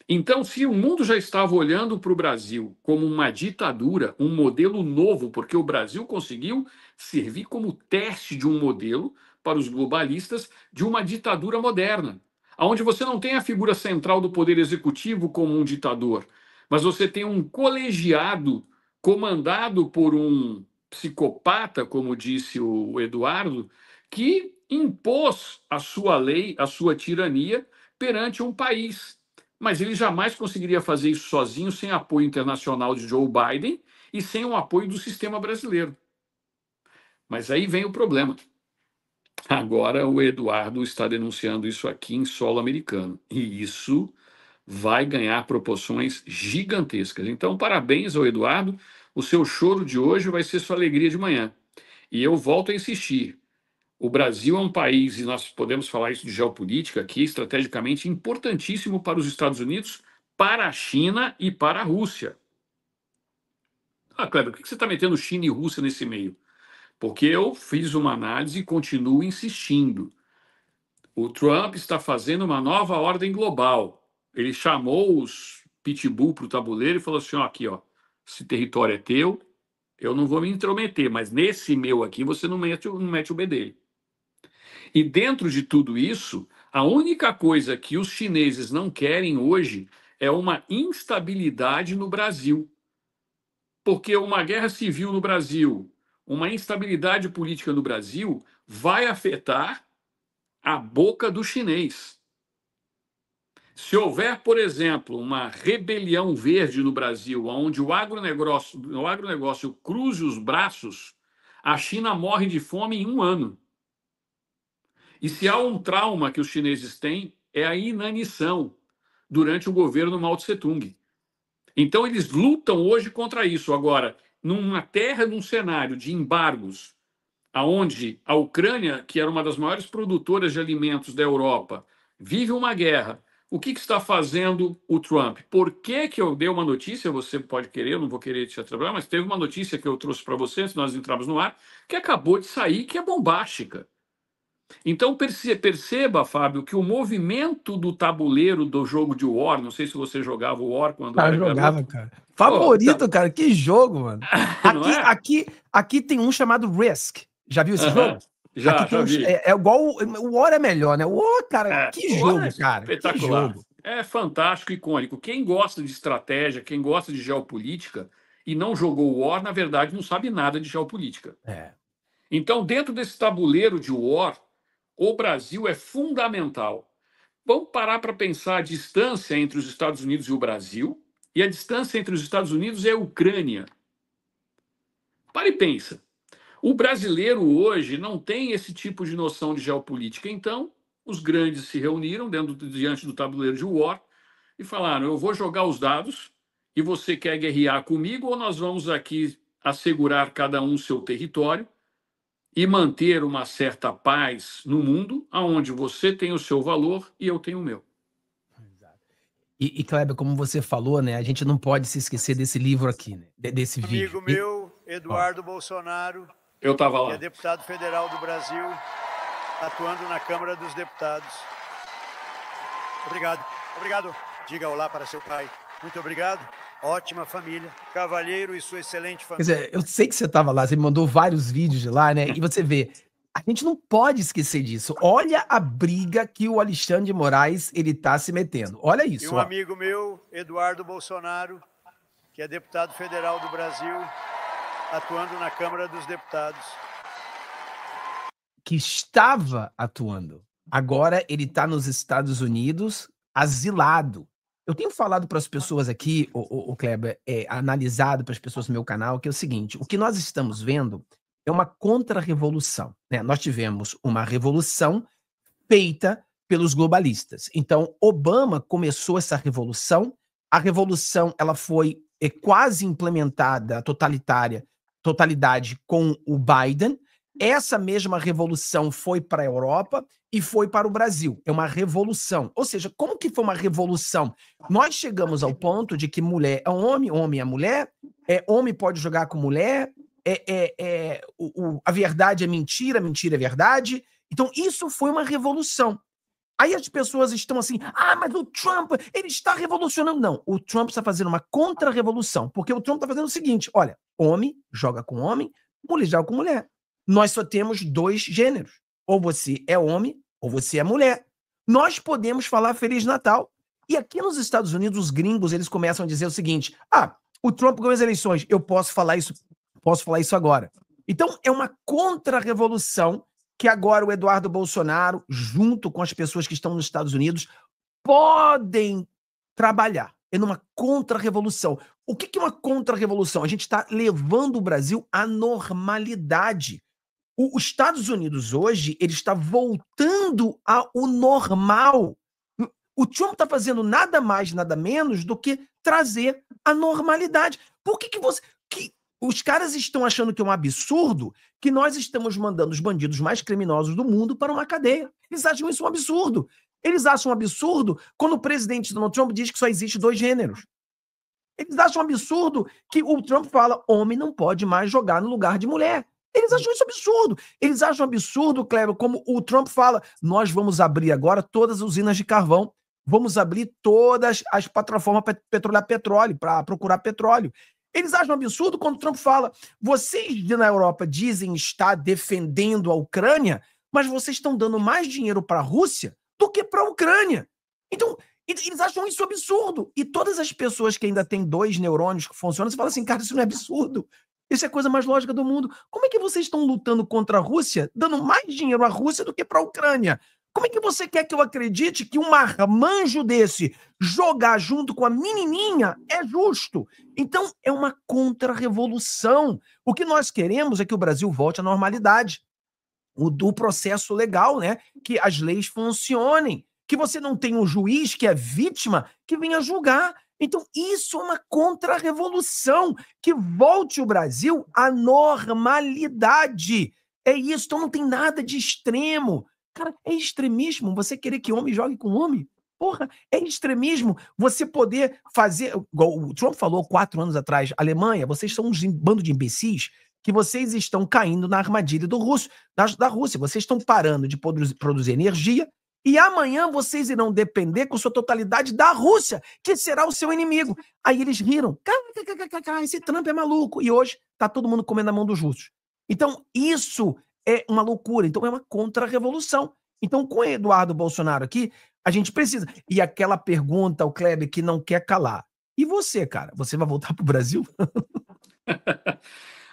Então, se o mundo já estava olhando para o Brasil como uma ditadura, um modelo novo, porque o Brasil conseguiu servir como teste de um modelo para os globalistas de uma ditadura moderna, onde você não tem a figura central do poder executivo como um ditador, mas você tem um colegiado comandado por um psicopata, como disse o Eduardo, que impôs a sua lei, a sua tirania perante um país. Mas ele jamais conseguiria fazer isso sozinho, sem apoio internacional de Joe Biden e sem o apoio do sistema brasileiro. Mas aí vem o problema. Agora o Eduardo está denunciando isso aqui em solo americano. E isso vai ganhar proporções gigantescas. Então, parabéns ao Eduardo. O seu choro de hoje vai ser sua alegria de manhã. E eu volto a insistir. O Brasil é um país, e nós podemos falar isso de geopolítica aqui, estrategicamente importantíssimo para os Estados Unidos, para a China e para a Rússia. Ah, Kleber, por que você está metendo China e Rússia nesse meio? Porque eu fiz uma análise e continuo insistindo. O Trump está fazendo uma nova ordem global. Ele chamou os pitbull para o tabuleiro e falou assim, ó, aqui, ó, esse território é teu, eu não vou me intrometer, mas nesse meu aqui você não mete o bedelho. E dentro de tudo isso, a única coisa que os chineses não querem hoje é uma instabilidade no Brasil. Porque uma guerra civil no Brasil, uma instabilidade política no Brasil, vai afetar a boca do chinês. Se houver, por exemplo, uma rebelião verde no Brasil, onde o agronegócio cruze os braços, a China morre de fome em 1 ano. E se há um trauma que os chineses têm, é a inanição durante o governo Mao Tse-tung. Então, eles lutam hoje contra isso. Agora, numa terra, num cenário de embargos, onde a Ucrânia, que era uma das maiores produtoras de alimentos da Europa, vive uma guerra, o que está fazendo o Trump? Por que eu dei uma notícia, você pode querer, eu não vou querer te atrapalhar, mas teve uma notícia que eu trouxe para você, antes de nós entrarmos no ar, que acabou de sair, que é bombástica. Então, perceba, Fábio, que o movimento do tabuleiro do jogo de War, não sei se você jogava o War quando era jogava, cara. Favorito, cara. Que jogo, mano. Aqui tem um chamado Risk. Já viu esse jogo? Já vi. É igual o War é melhor, né? O War, cara, que jogo, cara. Espetacular. Que jogo. É fantástico, icônico. Quem gosta de estratégia, quem gosta de geopolítica e não jogou o War, na verdade, não sabe nada de geopolítica. Então, dentro desse tabuleiro de War, o Brasil é fundamental. Vamos parar para pensar a distância entre os Estados Unidos e o Brasil, e a distância entre os Estados Unidos e a Ucrânia. Para e pensa. O brasileiro hoje não tem esse tipo de noção de geopolítica. Então, os grandes se reuniram diante do tabuleiro de War e falaram, eu vou jogar os dados e você quer guerrear comigo ou nós vamos aqui assegurar cada um seu território e manter uma certa paz no mundo, onde você tem o seu valor e eu tenho o meu. E Kleber, como você falou, né, a gente não pode se esquecer desse livro aqui, né, desse vídeo. Amigo meu, Eduardo Bolsonaro, eu estava lá. Que é deputado federal do Brasil, atuando na Câmara dos Deputados. Obrigado. Obrigado. Diga olá para seu pai. Muito obrigado. Ótima família, cavalheiro e sua excelente família. Quer dizer, eu sei que você estava lá, você me mandou vários vídeos de lá, né? E você vê A gente não pode esquecer disso. Olha a briga que o Alexandre de Moraes ele está se metendo. Olha isso. E um amigo meu, Eduardo Bolsonaro, que é deputado federal do Brasil, atuando na Câmara dos Deputados. Que estava atuando. Agora ele está nos Estados Unidos, asilado. Eu tenho falado para as pessoas aqui, o Kleber, analisado para as pessoas no meu canal, que é o seguinte: o que nós estamos vendo é uma contra-revolução, né? Nós tivemos uma revolução feita pelos globalistas. Então, Obama começou essa revolução. A revolução ela foi quase implementada, totalidade com o Biden. Essa mesma revolução foi para a Europa e foi para o Brasil. É uma revolução. Ou seja, como que foi uma revolução? Nós chegamos ao ponto de que mulher é homem, homem é mulher, homem pode jogar com mulher, a verdade é mentira, mentira é verdade. Então, isso foi uma revolução. Aí as pessoas estão assim, mas o Trump, ele está revolucionando. Não, o Trump está fazendo uma contra-revolução, porque o Trump está fazendo o seguinte, olha, homem joga com homem, mulher joga com mulher. Nós só temos 2 gêneros. Ou você é homem, ou você é mulher. Nós podemos falar Feliz Natal. E aqui nos Estados Unidos, os gringos, eles começam a dizer o seguinte, o Trump ganhou as eleições, eu posso falar isso agora. Então, é uma contra-revolução que agora o Eduardo Bolsonaro, junto com as pessoas que estão nos Estados Unidos, podem trabalhar. É numa contra-revolução. O que é uma contra-revolução? A gente está levando o Brasil à normalidade. Os Estados Unidos hoje, ele está voltando ao normal. O Trump está fazendo nada mais, nada menos do que trazer a normalidade. Por que os caras estão achando que é um absurdo que nós estamos mandando os bandidos mais criminosos do mundo para uma cadeia? Eles acham isso um absurdo. Eles acham um absurdo quando o presidente Donald Trump diz que só existe 2 gêneros. Eles acham um absurdo que o Trump fala homem não pode mais jogar no lugar de mulher. Eles acham isso absurdo. Eles acham absurdo, Kleber, como o Trump fala, nós vamos abrir agora todas as usinas de carvão, vamos abrir todas as plataformas para petrolear petróleo, para procurar petróleo. Eles acham absurdo quando o Trump fala, vocês na Europa dizem estar defendendo a Ucrânia, mas vocês estão dando mais dinheiro para a Rússia do que para a Ucrânia. Então, eles acham isso absurdo. E todas as pessoas que ainda têm 2 neurônios que funcionam, você fala assim, cara, isso não é absurdo. Isso é a coisa mais lógica do mundo. Como é que vocês estão lutando contra a Rússia, dando mais dinheiro à Rússia do que para a Ucrânia? Como é que você quer que eu acredite que um marmanjo desse jogar junto com a menininha é justo? Então, é uma contra-revolução. O que nós queremos é que o Brasil volte à normalidade. Do processo legal, né? Que as leis funcionem. Que você não tenha um juiz que é vítima que venha julgar. Então, isso é uma contra-revolução, que volte o Brasil à normalidade. É isso, então não tem nada de extremo. Cara, é extremismo você querer que homem jogue com homem? Porra, é extremismo você poder fazer... Igual o Trump falou 4 anos atrás, Alemanha, vocês são um bando de imbecis que vocês estão caindo na armadilha da Rússia. Vocês estão parando de produzir energia e amanhã vocês irão depender com sua totalidade da Rússia, que será o seu inimigo. Aí eles riram. Esse Trump é maluco. E hoje está todo mundo comendo a mão dos russos. Então, isso é uma loucura. Então, é uma contra-revolução. Então, com o Eduardo Bolsonaro aqui, a gente precisa. E aquela pergunta, o Kleber, que não quer calar. E você, cara? Você vai voltar para o Brasil?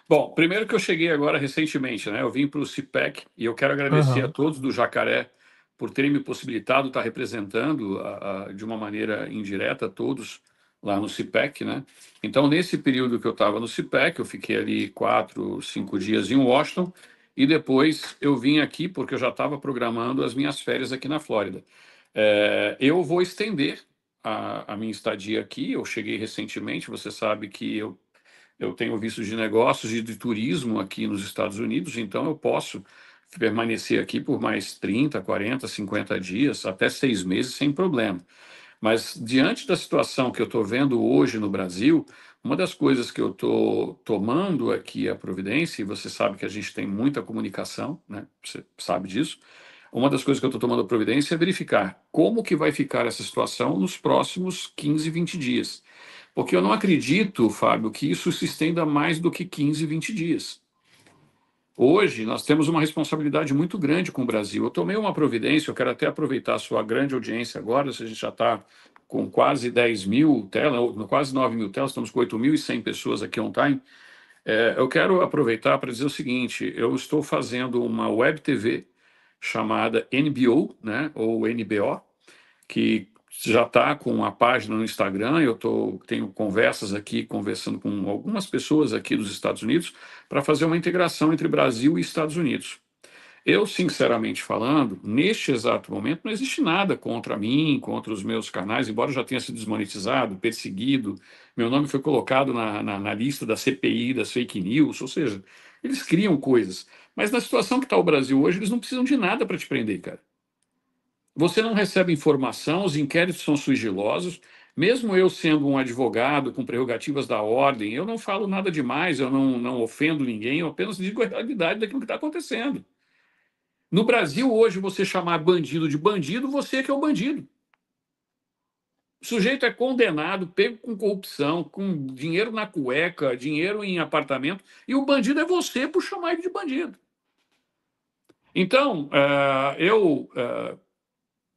Bom, primeiro que eu cheguei agora recentemente, né? Eu vim para o CIPEC e eu quero agradecer a todos do Jacaré por terem me possibilitado estar representando de uma maneira indireta todos lá no CIPEC, né? Então, nesse período que eu estava no CIPEC, eu fiquei ali 4, 5 dias em Washington e depois eu vim aqui porque eu já estava programando as minhas férias aqui na Flórida. Eu vou estender a minha estadia aqui. Eu cheguei recentemente, você sabe que eu tenho visto de negócios e de turismo aqui nos Estados Unidos, então eu posso permanecer aqui por mais 30, 40, 50 dias, até 6 meses, sem problema. Mas, diante da situação que eu estou vendo hoje no Brasil, uma das coisas que eu estou tomando aqui a providência, e você sabe que a gente tem muita comunicação, né? Você sabe disso, uma das coisas que eu estou tomando a providência é verificar como que vai ficar essa situação nos próximos 15, 20 dias. Porque eu não acredito, Fábio, que isso se estenda mais do que 15, 20 dias. Hoje, nós temos uma responsabilidade muito grande com o Brasil. Eu tomei uma providência, eu quero até aproveitar a sua grande audiência agora, se a gente já está com quase 10 mil telas, quase 9 mil telas, estamos com 8.100 pessoas aqui on time. Eu quero aproveitar para dizer o seguinte, eu estou fazendo uma web TV chamada NBO, né, ou NBO, que já está com a página no Instagram. Tenho conversas aqui, conversando com algumas pessoas aqui dos Estados Unidos para fazer uma integração entre Brasil e Estados Unidos. Eu, sinceramente falando, neste exato momento, não existe nada contra mim, contra os meus canais, embora eu já tenha sido desmonetizado, perseguido. Meu nome foi colocado na lista da CPI, das fake news, ou seja, eles criam coisas. Mas na situação que está o Brasil hoje, eles não precisam de nada para te prender, cara. Você não recebe informação, os inquéritos são sigilosos. Mesmo eu sendo um advogado com prerrogativas da ordem, eu não falo nada demais, eu não ofendo ninguém, eu apenas digo a realidade daquilo que está acontecendo. No Brasil, hoje, você chamar bandido de bandido, você que é o bandido. O sujeito é condenado, pego com corrupção, com dinheiro na cueca, dinheiro em apartamento, e o bandido é você por chamar ele de bandido. Então, eu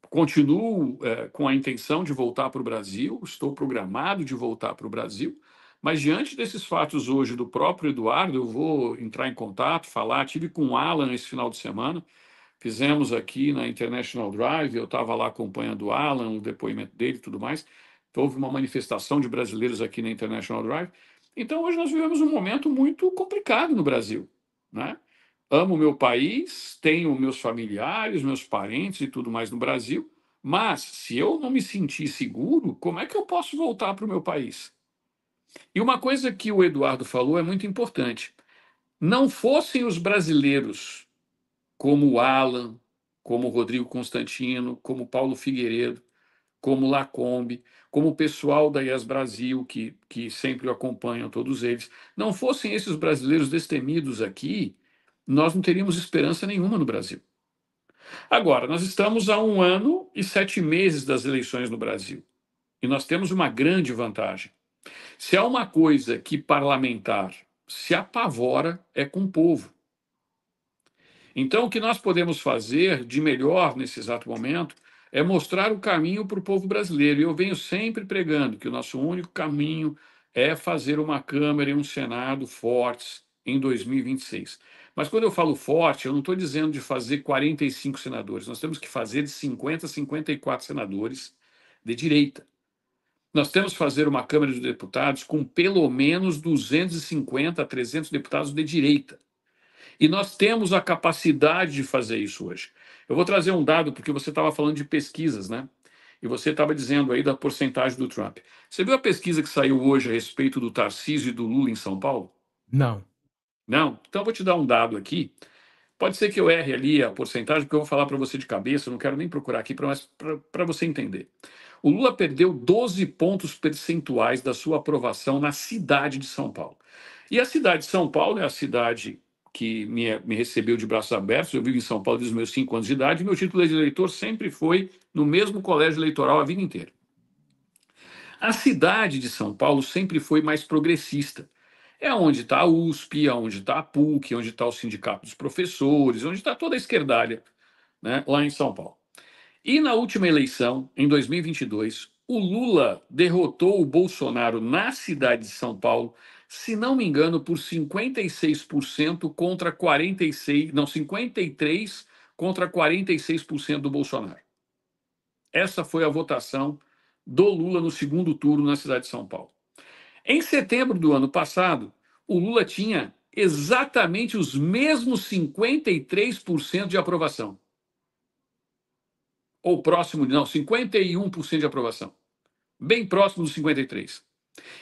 continuo com a intenção de voltar para o Brasil, estou programado de voltar para o Brasil, mas diante desses fatos hoje do próprio Eduardo, eu vou entrar em contato, falar. Tive com o Alan esse final de semana, fizemos aqui na International Drive, eu estava lá acompanhando o Alan, o depoimento dele e tudo mais. Houve uma manifestação de brasileiros aqui na International Drive. Então, hoje nós vivemos um momento muito complicado no Brasil, né? Amo meu país, tenho meus familiares, meus parentes e tudo mais no Brasil, mas se eu não me sentir seguro, como é que eu posso voltar para o meu país? E uma coisa que o Eduardo falou é muito importante. Não fossem os brasileiros como o Alan, como o Rodrigo Constantino, como o Paulo Figueiredo, como Lacombe, como o pessoal da IES Brasil, que sempre acompanham todos eles, não fossem esses brasileiros destemidos aqui, nós não teríamos esperança nenhuma no Brasil. Agora, nós estamos há 1 ano e 7 meses das eleições no Brasil. E nós temos uma grande vantagem. Se há uma coisa que parlamentar se apavora, é com o povo. Então, o que nós podemos fazer de melhor nesse exato momento é mostrar o caminho para o povo brasileiro. E eu venho sempre pregando que o nosso único caminho é fazer uma Câmara e um Senado fortes em 2026. Mas quando eu falo forte, eu não estou dizendo de fazer 45 senadores. Nós temos que fazer de 50 a 54 senadores de direita. Nós temos que fazer uma Câmara de Deputados com pelo menos 250 a 300 deputados de direita. E nós temos a capacidade de fazer isso hoje. Eu vou trazer um dado, porque você estava falando de pesquisas, né? E você estava dizendo aí da porcentagem do Trump. Você viu a pesquisa que saiu hoje a respeito do Tarcísio e do Lula em São Paulo? Não. Não? Então eu vou te dar um dado aqui. Pode ser que eu erre ali a porcentagem, porque eu vou falar para você de cabeça, eu não quero nem procurar aqui para você entender. O Lula perdeu 12 pontos percentuais da sua aprovação na cidade de São Paulo. E a cidade de São Paulo é a cidade que me recebeu de braços abertos. Eu vivo em São Paulo desde os meus 5 anos de idade, e meu título de eleitor sempre foi no mesmo colégio eleitoral a vida inteira. A cidade de São Paulo sempre foi mais progressista. É onde está a USP, é onde está a PUC, é onde está o Sindicato dos Professores, onde está toda a esquerdalha, né, lá em São Paulo. E na última eleição, em 2022, o Lula derrotou o Bolsonaro na cidade de São Paulo, se não me engano, por 56% contra 46%, não, 53% contra 46% do Bolsonaro. Essa foi a votação do Lula no segundo turno na cidade de São Paulo. Em setembro do ano passado, o Lula tinha exatamente os mesmos 53% de aprovação. Ou próximo, não, 51% de aprovação. Bem próximo dos 53%.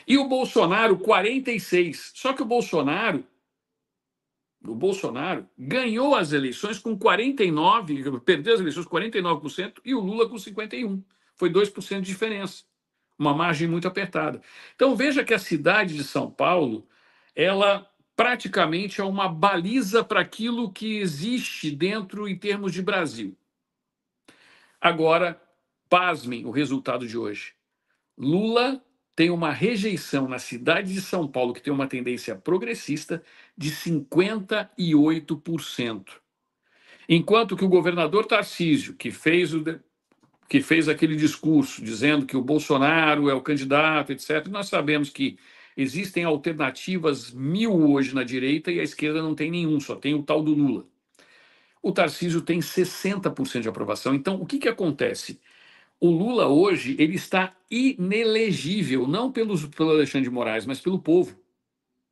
E o Bolsonaro, 46%. Só que o Bolsonaro ganhou as eleições com 49%, perdeu as eleições com 49%, e o Lula com 51%. Foi 2% de diferença. Uma margem muito apertada. Então veja que a cidade de São Paulo, ela praticamente é uma baliza para aquilo que existe dentro em termos de Brasil. Agora, pasmem o resultado de hoje. Lula tem uma rejeição na cidade de São Paulo, que tem uma tendência progressista, de 58%. Enquanto que o governador Tarcísio, que fez aquele discurso dizendo que o Bolsonaro é o candidato, etc., nós sabemos que existem alternativas 1000 hoje na direita e a esquerda não tem nenhum, só tem o tal do Lula. O Tarcísio tem 60% de aprovação. Então, o que acontece? O Lula hoje ele está inelegível, não pelo Alexandre de Moraes, mas pelo povo.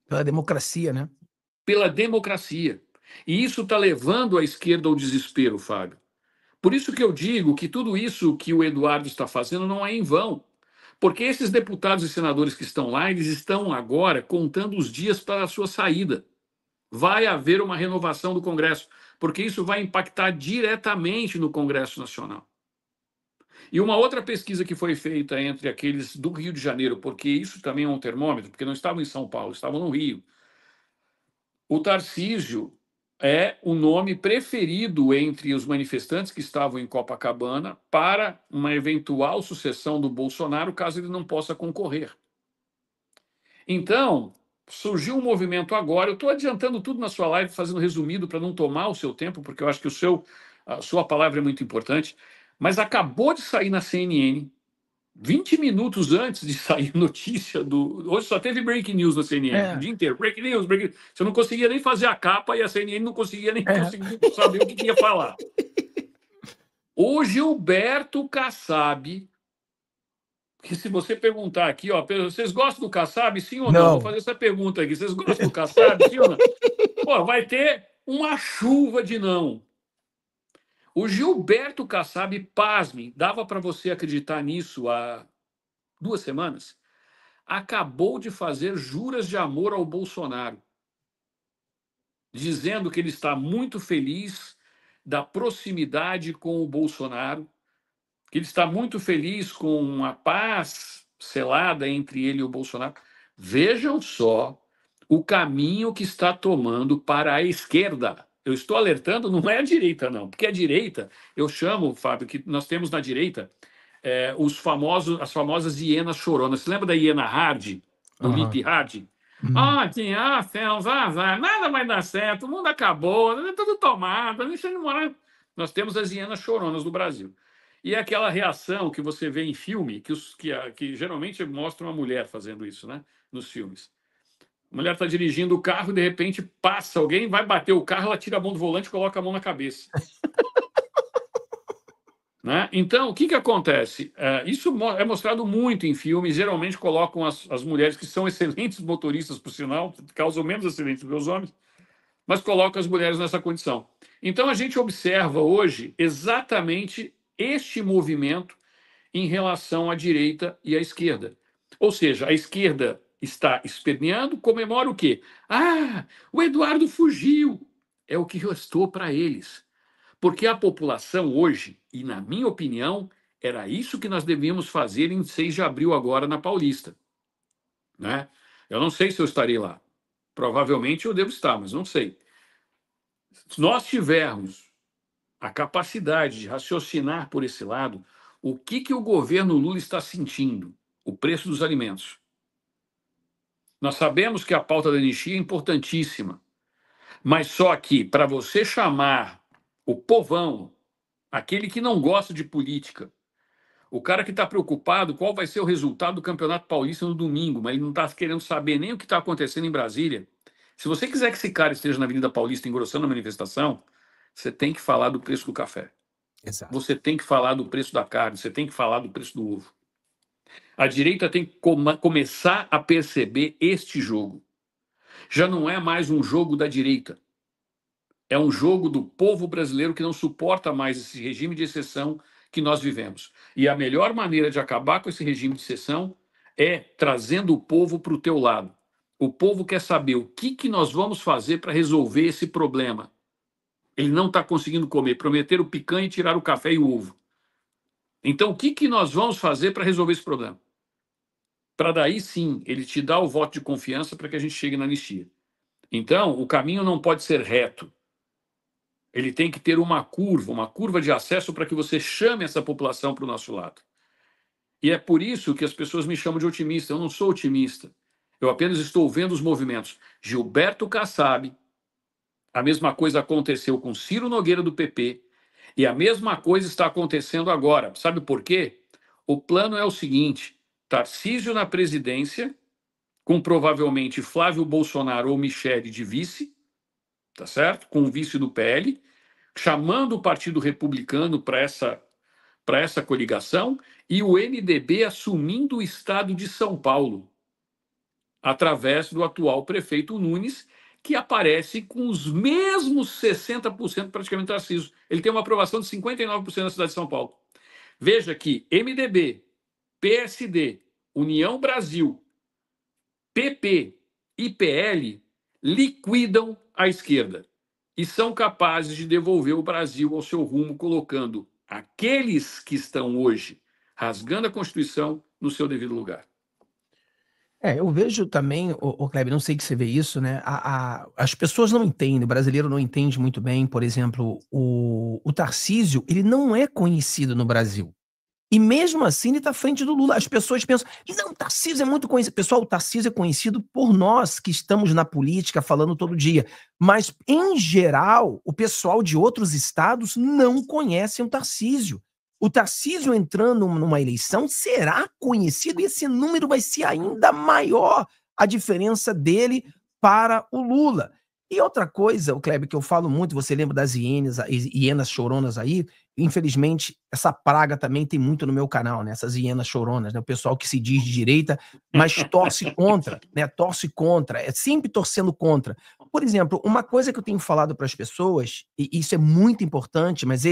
Pela democracia, né? Pela democracia. E isso está levando a esquerda ao desespero, Fábio. Por isso que eu digo que tudo isso que o Eduardo está fazendo não é em vão. Porque esses deputados e senadores que estão lá, eles estão agora contando os dias para a sua saída. Vai haver uma renovação do Congresso, porque isso vai impactar diretamente no Congresso Nacional. E uma outra pesquisa que foi feita entre aqueles do Rio de Janeiro, porque isso também é um termômetro, porque não estavam em São Paulo, estavam no Rio. O Tarcísio é o nome preferido entre os manifestantes que estavam em Copacabana para uma eventual sucessão do Bolsonaro, caso ele não possa concorrer. Então, surgiu um movimento agora. Eu estou adiantando tudo na sua live, fazendo resumido para não tomar o seu tempo, porque eu acho que a sua palavra é muito importante. Mas acabou de sair na CNN, 20 minutos antes de sair notícia do... Hoje só teve breaking news na CNN, o dia inteiro. Breaking news, breaking news. Você não conseguia nem fazer a capa e a CNN não conseguia nem saber o que ia falar. O Gilberto Kassab, que se você perguntar aqui, ó, vocês gostam do Kassab, sim ou não? Vou fazer essa pergunta aqui. Vocês gostam do Kassab, sim ou não? Pô, vai ter uma chuva de não. O Gilberto Kassab, pasme, dava para você acreditar nisso há 2 semanas, acabou de fazer juras de amor ao Bolsonaro, dizendo que ele está muito feliz da proximidade com o Bolsonaro, que ele está muito feliz com a paz selada entre ele e o Bolsonaro. Vejam só o caminho que está tomando para a esquerda. Eu estou alertando, não é a direita, não, porque a direita, eu chamo, Fábio, que nós temos na direita as famosas hienas choronas. Você lembra da hiena Hard, do Lip Hard? Nada vai dar certo, o mundo acabou, tudo tomado. Nós temos as hienas choronas do Brasil. E é aquela reação que você vê em filme, que geralmente mostra uma mulher fazendo isso, né, nos filmes. A mulher está dirigindo o carro e, de repente, passa alguém, vai bater o carro, ela tira a mão do volante e coloca a mão na cabeça. Né? Então, o que acontece? Isso é mostrado muito em filmes, geralmente colocam as mulheres, que são excelentes motoristas, por sinal, causam menos acidentes do que os homens, mas colocam as mulheres nessa condição. Então, a gente observa hoje exatamente este movimento em relação à direita e à esquerda. Ou seja, a esquerda está esperneando, comemora o quê? O Eduardo fugiu. É o que restou para eles. Porque a população hoje, e na minha opinião, era isso que nós devíamos fazer em 6 de abril agora na Paulista. Né? Eu não sei se eu estarei lá. Provavelmente eu devo estar, mas não sei. Se nós tivermos a capacidade de raciocinar por esse lado, o que o governo Lula está sentindo? O preço dos alimentos. Nós sabemos que a pauta da anistia é importantíssima, mas só que para você chamar o povão, aquele que não gosta de política, o cara que está preocupado qual vai ser o resultado do Campeonato Paulista no domingo, mas ele não está querendo saber nem o que está acontecendo em Brasília. Se você quiser que esse cara esteja na Avenida Paulista engrossando a manifestação, você tem que falar do preço do café. Exato. Você tem que falar do preço da carne, você tem que falar do preço do ovo. A direita tem que começar a perceber este jogo. Já não é mais um jogo da direita. É um jogo do povo brasileiro que não suporta mais esse regime de exceção que nós vivemos. E a melhor maneira de acabar com esse regime de exceção é trazendo o povo para o teu lado. O povo quer saber o que nós vamos fazer para resolver esse problema. Ele não está conseguindo comer. Prometeram picanha e tiraram o café e o ovo. Então, o que nós vamos fazer para resolver esse problema? Para daí, sim, ele te dá o voto de confiança para que a gente chegue na anistia. Então, o caminho não pode ser reto. Ele tem que ter uma curva de acesso para que você chame essa população para o nosso lado. E é por isso que as pessoas me chamam de otimista. Eu não sou otimista. Eu apenas estou vendo os movimentos. Gilberto Kassab, a mesma coisa aconteceu com Ciro Nogueira do PP, e a mesma coisa está acontecendo agora. Sabe por quê? O plano é o seguinte: Tarcísio na presidência, com provavelmente Flávio Bolsonaro ou Michele de vice, tá certo? Com o vice do PL, chamando o Partido Republicano para essa coligação, e o MDB assumindo o estado de São Paulo, através do atual prefeito Nunes, que aparece com os mesmos 60% praticamente Tarcísio. Ele tem uma aprovação de 59% na cidade de São Paulo. Veja que MDB, PSD, União Brasil, PP e PL liquidam a esquerda e são capazes de devolver o Brasil ao seu rumo, colocando aqueles que estão hoje rasgando a Constituição no seu devido lugar. Eu vejo também, o Kleber, não sei que você vê isso, né? As pessoas não entendem, o brasileiro não entende muito bem, por exemplo, o Tarcísio, ele não é conhecido no Brasil. E mesmo assim ele está à frente do Lula. As pessoas pensam, não, o Tarcísio é muito conhecido. Pessoal, o Tarcísio é conhecido por nós que estamos na política falando todo dia. Mas, em geral, o pessoal de outros estados não conhecem o Tarcísio. O Tarcísio entrando numa eleição será conhecido e esse número vai ser ainda maior, a diferença dele para o Lula. E outra coisa, o Kleber, que eu falo muito, você lembra das hienas choronas aí? Infelizmente, essa praga também tem muito no meu canal, né? Essas hienas choronas, né? O pessoal que se diz de direita, mas torce contra, né? Torce contra, é sempre torcendo contra. Por exemplo, uma coisa que eu tenho falado para as pessoas, e isso é muito importante, mas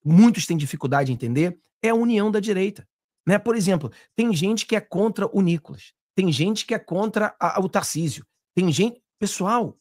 muitos têm dificuldade em entender, é a união da direita, né? Por exemplo, tem gente que é contra o Nicolas, tem gente que é contra o Tarcísio, tem gente... Pessoal,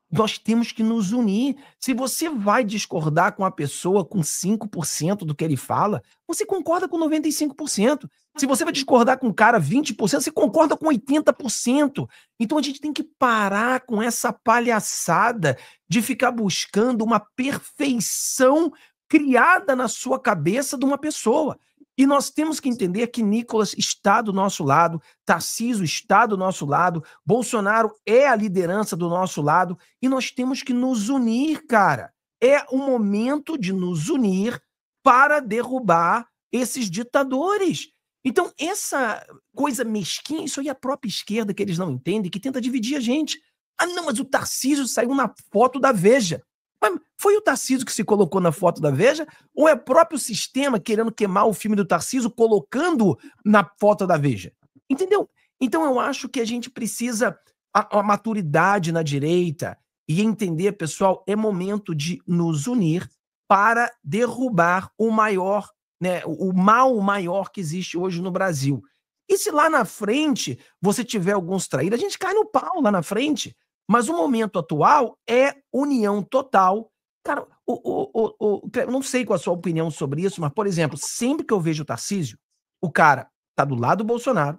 nós temos que nos unir. Se você vai discordar com a pessoa com 5% do que ele fala, você concorda com 95%. Se você vai discordar com o cara 20%, você concorda com 80%. Então a gente tem que parar com essa palhaçada de ficar buscando uma perfeição criada na sua cabeça de uma pessoa. E nós temos que entender que Nicolas está do nosso lado, Tarcísio está do nosso lado, Bolsonaro é a liderança do nosso lado, e nós temos que nos unir, cara. É o momento de nos unir para derrubar esses ditadores. Então, essa coisa mesquinha, isso aí é a própria esquerda que eles não entendem, que tenta dividir a gente. Ah, não, mas o Tarcísio saiu na foto da Veja. Mas foi o Tarcísio que se colocou na foto da Veja? Ou é o próprio sistema querendo queimar o filme do Tarcísio colocando na foto da Veja? Entendeu? Então eu acho que a gente precisa a maturidade na direita e entender, pessoal, é momento de nos unir para derrubar o maior, né, o mal maior que existe hoje no Brasil. E se lá na frente você tiver alguns traídos, a gente cai no pau lá na frente. Mas o momento atual é união total. Cara, eu não sei qual a sua opinião sobre isso, mas, por exemplo, sempre que eu vejo o Tarcísio, o cara tá do lado do Bolsonaro,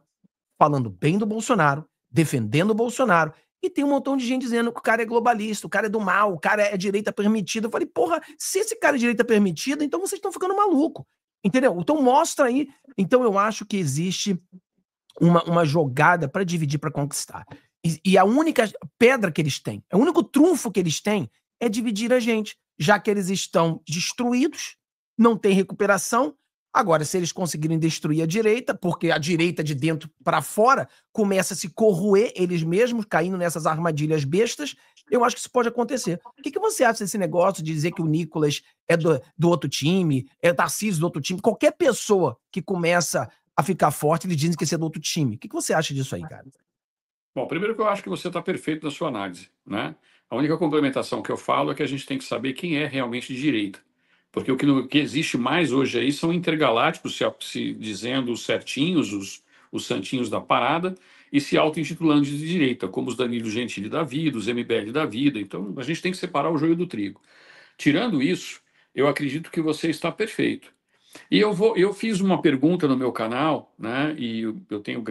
falando bem do Bolsonaro, defendendo o Bolsonaro, e tem um montão de gente dizendo que o cara é globalista, o cara é do mal, o cara é direita permitida. Eu falei, porra, se esse cara é direita permitida, então vocês estão ficando maluco. Entendeu? Então mostra aí. Então eu acho que existe uma jogada para dividir, para conquistar. E a única pedra que eles têm, o único trunfo que eles têm é dividir a gente, já que eles estão destruídos, não tem recuperação. Agora, se eles conseguirem destruir a direita, porque a direita de dentro para fora começa a se corroer eles mesmos, caindo nessas armadilhas bestas, eu acho que isso pode acontecer. O que você acha desse negócio de dizer que o Nicolas é do outro time, é o Tarcísio do outro time? Qualquer pessoa que começa a ficar forte, eles dizem que esse é do outro time. O que você acha disso aí, cara? Bom, primeiro que eu acho que você está perfeito na sua análise, né? A única complementação que eu falo é que a gente tem que saber quem é realmente de direita. Porque o que existe mais hoje aí são intergalácticos se dizendo certinhos, os santinhos da parada, e se auto-intitulando de direita, como os Danilo Gentili da vida, os MBL da vida. Então, a gente tem que separar o joio do trigo. Tirando isso, eu acredito que você está perfeito. E eu fiz uma pergunta no meu canal, né? E eu tenho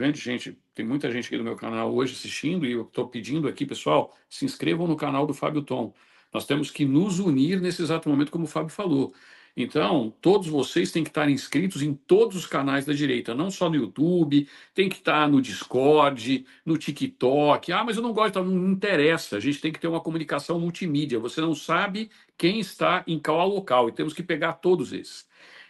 tem muita gente aqui no meu canal hoje assistindo, e eu estou pedindo aqui, pessoal, se inscrevam no canal do Fábio Tom. Nós temos que nos unir nesse exato momento, como o Fábio falou. Então, todos vocês têm que estar inscritos em todos os canais da direita, não só no YouTube, tem que estar no Discord, no TikTok. Ah, mas eu não gosto, não interessa. A gente tem que ter uma comunicação multimídia. Você não sabe quem está em qual local e temos que pegar todos esses.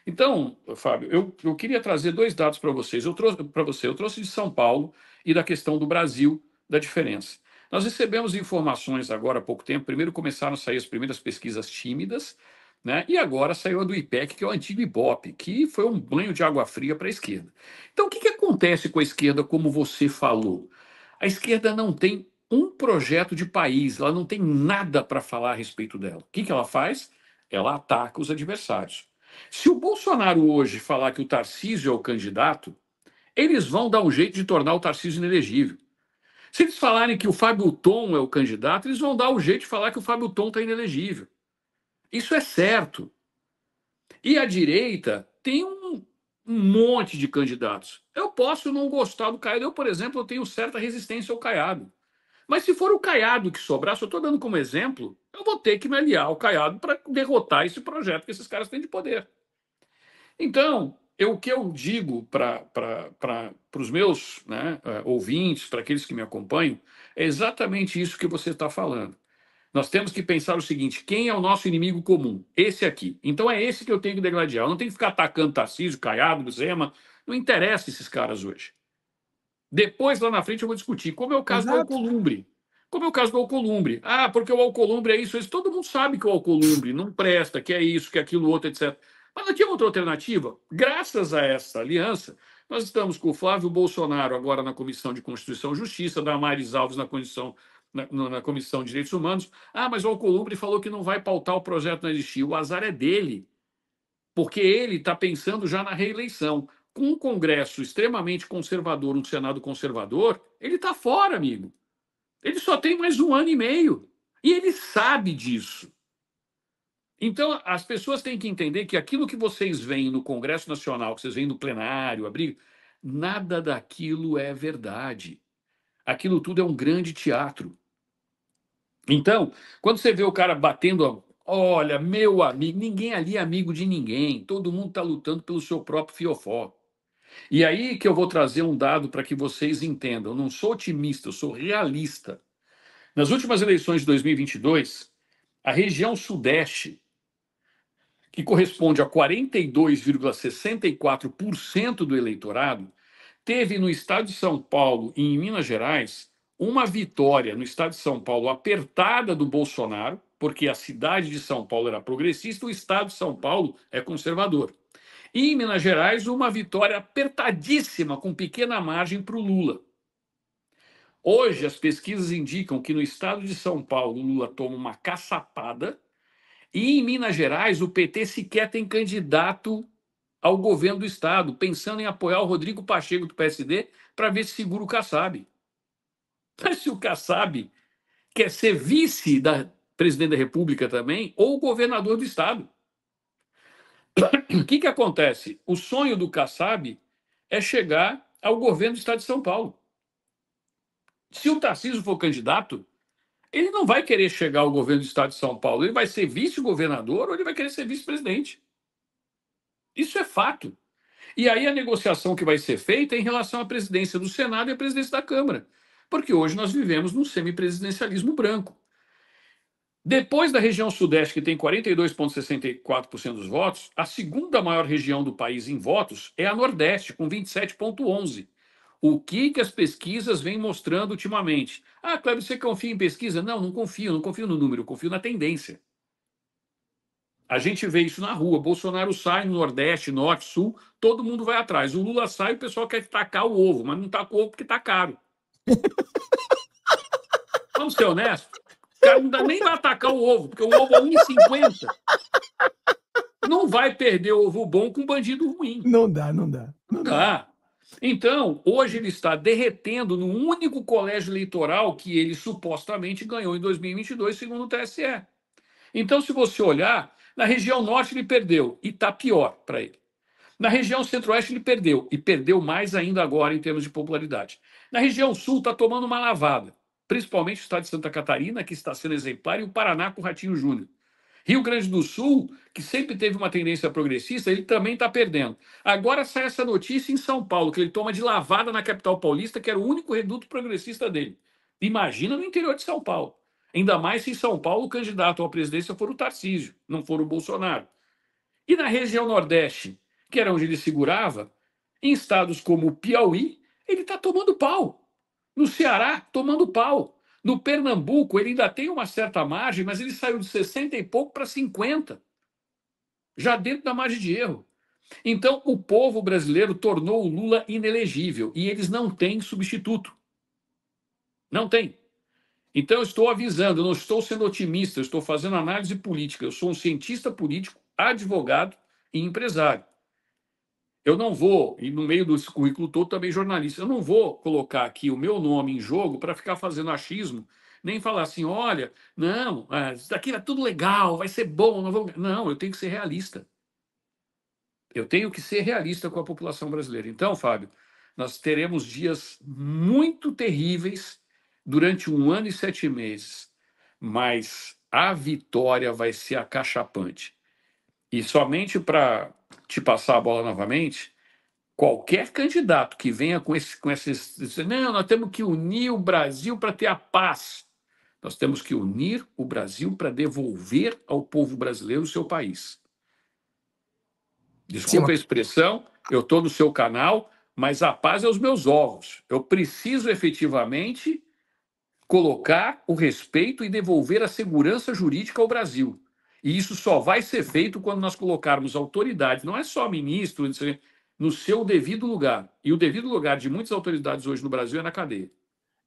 Então, Fábio, eu queria trazer 2 dados para vocês. Eu trouxe de São Paulo e da questão do Brasil, da diferença. Nós recebemos informações agora há pouco tempo. Primeiro começaram a sair as primeiras pesquisas tímidas, né? E agora saiu a do IPEC, que é o antigo IBOP, que foi um banho de água fria para a esquerda. Então, o que acontece com a esquerda, como você falou? A esquerda não tem um projeto de país, ela não tem nada para falar a respeito dela. O que ela faz? Ela ataca os adversários. Se o Bolsonaro hoje falar que o Tarcísio é o candidato, eles vão dar um jeito de tornar o Tarcísio inelegível. Se eles falarem que o Fábio Thom é o candidato, eles vão dar um jeito de falar que o Fábio Thom está inelegível. Isso é certo. E a direita tem um monte de candidatos. Eu posso não gostar do Caiado. Eu, por exemplo, eu tenho certa resistência ao Caiado. Mas se for o Caiado que sobrar, se eu estou dando como exemplo, eu vou ter que me aliar ao Caiado para derrotar esse projeto que esses caras têm de poder. Então, o que eu digo para os meus, né, ouvintes, para aqueles que me acompanham, é exatamente isso que você está falando. Nós temos que pensar o seguinte: quem é o nosso inimigo comum? Esse aqui. Então é esse que eu tenho que degladiar. Eu não tenho que ficar atacando Tarcísio, Caiado, Zema. Não interessa esses caras hoje. Depois, lá na frente, eu vou discutir. Como é o caso do Alcolumbre. Como é o caso do Alcolumbre. Ah, porque o Alcolumbre é isso. Todo mundo sabe que o Alcolumbre não presta, que é isso, que é aquilo, outro, etc. Mas não tinha outra alternativa. Graças a essa aliança, nós estamos com o Flávio Bolsonaro agora na Comissão de Constituição e Justiça, Damares Alves na Comissão de Direitos Humanos. Ah, mas o Alcolumbre falou que não vai pautar o projeto não existir. O azar é dele, porque ele está pensando já na reeleição. Com um Congresso extremamente conservador, um Senado conservador, ele está fora, amigo. Ele só tem mais 1 ano e meio. E ele sabe disso. Então, as pessoas têm que entender que aquilo que vocês veem no Congresso Nacional, que vocês veem no plenário, nada daquilo é verdade. Aquilo tudo é um grande teatro. Então, quando você vê o cara batendo, olha, meu amigo, ninguém ali é amigo de ninguém, todo mundo está lutando pelo seu próprio fiofó. E aí que eu vou trazer um dado para que vocês entendam. Eu não sou otimista, eu sou realista. Nas últimas eleições de 2022, a região Sudeste, que corresponde a 42,64% do eleitorado, teve no estado de São Paulo e em Minas Gerais uma vitória no estado de São Paulo apertada do Bolsonaro, porque a cidade de São Paulo era progressista, o estado de São Paulo é conservador. E em Minas Gerais, uma vitória apertadíssima, com pequena margem para o Lula. Hoje, as pesquisas indicam que no estado de São Paulo, o Lula toma uma caçapada, e em Minas Gerais, o PT sequer tem candidato ao governo do estado, pensando em apoiar o Rodrigo Pacheco do PSD para ver se segura o Kassab. Mas se o Kassab quer ser vice da presidente da República também, ou governador do estado. O que acontece? O sonho do Kassab é chegar ao governo do estado de São Paulo. Se o Tarcísio for candidato, ele não vai querer chegar ao governo do estado de São Paulo. Ele vai ser vice-governador ou ele vai querer ser vice-presidente. Isso é fato. E aí a negociação que vai ser feita é em relação à presidência do Senado e à presidência da Câmara. Porque hoje nós vivemos num semipresidencialismo branco. Depois da região Sudeste, que tem 42,64% dos votos, a segunda maior região do país em votos é a Nordeste, com 27,11%. O que as pesquisas vêm mostrando ultimamente? Ah, Cleber, você confia em pesquisa? Não confio no número, confio na tendência. A gente vê isso na rua. Bolsonaro sai no Nordeste, Norte, Sul, todo mundo vai atrás. O Lula sai, o pessoal quer tacar o ovo, mas não taca o ovo porque está caro. Vamos ser honestos? O cara nem vai atacar o ovo, porque o ovo é 1,50. Não vai perder ovo bom com bandido ruim. Não dá. Então, hoje ele está derretendo no único colégio eleitoral que ele supostamente ganhou em 2022, segundo o TSE. Então, se você olhar, na região Norte ele perdeu, e está pior para ele. Na região Centro-Oeste ele perdeu, e perdeu mais ainda agora em termos de popularidade. Na região Sul está tomando uma lavada, principalmente o estado de Santa Catarina, que está sendo exemplar, e o Paraná com o Ratinho Júnior. Rio Grande do Sul, que sempre teve uma tendência progressista, ele também está perdendo. Agora sai essa notícia em São Paulo, que ele toma de lavada na capital paulista, que era o único reduto progressista dele. Imagina no interior de São Paulo. Ainda mais se em São Paulo o candidato à presidência for o Tarcísio, não for o Bolsonaro. E na região Nordeste, que era onde ele segurava, em estados como o Piauí, ele está tomando pau. No Ceará, tomando pau. No Pernambuco, ele ainda tem uma certa margem, mas ele saiu de 60 e pouco para 50. Já dentro da margem de erro. Então, o povo brasileiro tornou o Lula inelegível. E eles não têm substituto. Não tem. Então, eu estou avisando, eu não estou sendo otimista, eu estou fazendo análise política. Eu sou um cientista político, advogado e empresário. Eu não vou, e no meio desse currículo todo também jornalista, eu não vou colocar aqui o meu nome em jogo para ficar fazendo achismo, nem falar assim, olha, não, isso daqui é tudo legal, vai ser bom. Não, eu tenho que ser realista. Eu tenho que ser realista com a população brasileira. Então, Fábio, nós teremos dias muito terríveis durante 1 ano e 7 meses, mas a vitória vai ser acachapante. E somente para te passar a bola novamente, qualquer candidato que venha com esses... Não, nós temos que unir o Brasil para ter a paz. Nós temos que unir o Brasil para devolver ao povo brasileiro o seu país. Desculpa a expressão, eu estou no seu canal, mas a paz é os meus ovos. Eu preciso efetivamente colocar o respeito e devolver a segurança jurídica ao Brasil. E isso só vai ser feito quando nós colocarmos autoridades, não é só ministro, no seu devido lugar. E o devido lugar de muitas autoridades hoje no Brasil é na cadeia.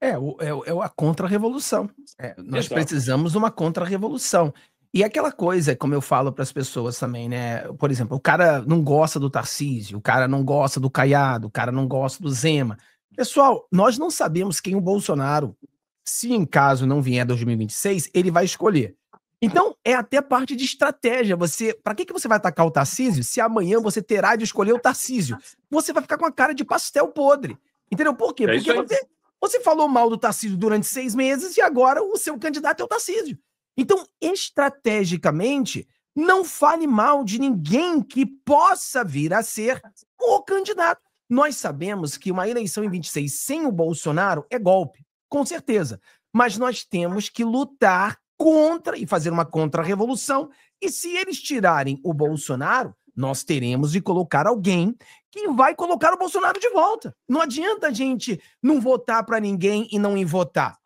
É a contra-revolução. Nós precisamos de uma contra-revolução. E aquela coisa, como eu falo para as pessoas também, né? Por exemplo, o cara não gosta do Tarcísio, o cara não gosta do Caiado, o cara não gosta do Zema. Pessoal, nós não sabemos quem o Bolsonaro, se em caso não vier 2026, ele vai escolher. Então, é até parte de estratégia. Para que você vai atacar o Tarcísio se amanhã você terá de escolher o Tarcísio? Você vai ficar com a cara de pastel podre. Entendeu? Por quê? Porque você falou mal do Tarcísio durante 6 meses e agora o seu candidato é o Tarcísio. Então, estrategicamente, não fale mal de ninguém que possa vir a ser o candidato. Nós sabemos que uma eleição em 26 sem o Bolsonaro é golpe, com certeza. Mas nós temos que lutar contra e fazer uma contra-revolução. E se eles tirarem o Bolsonaro, nós teremos de colocar alguém que vai colocar o Bolsonaro de volta. Não adianta a gente não votar para ninguém e não ir votar.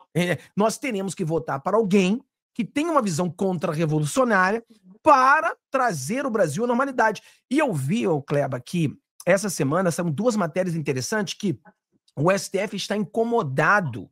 Nós teremos que votar para alguém que tenha uma visão contra-revolucionária para trazer o Brasil à normalidade. E eu vi, Kleber, que essa semana são 2 matérias interessantes que o STF está incomodado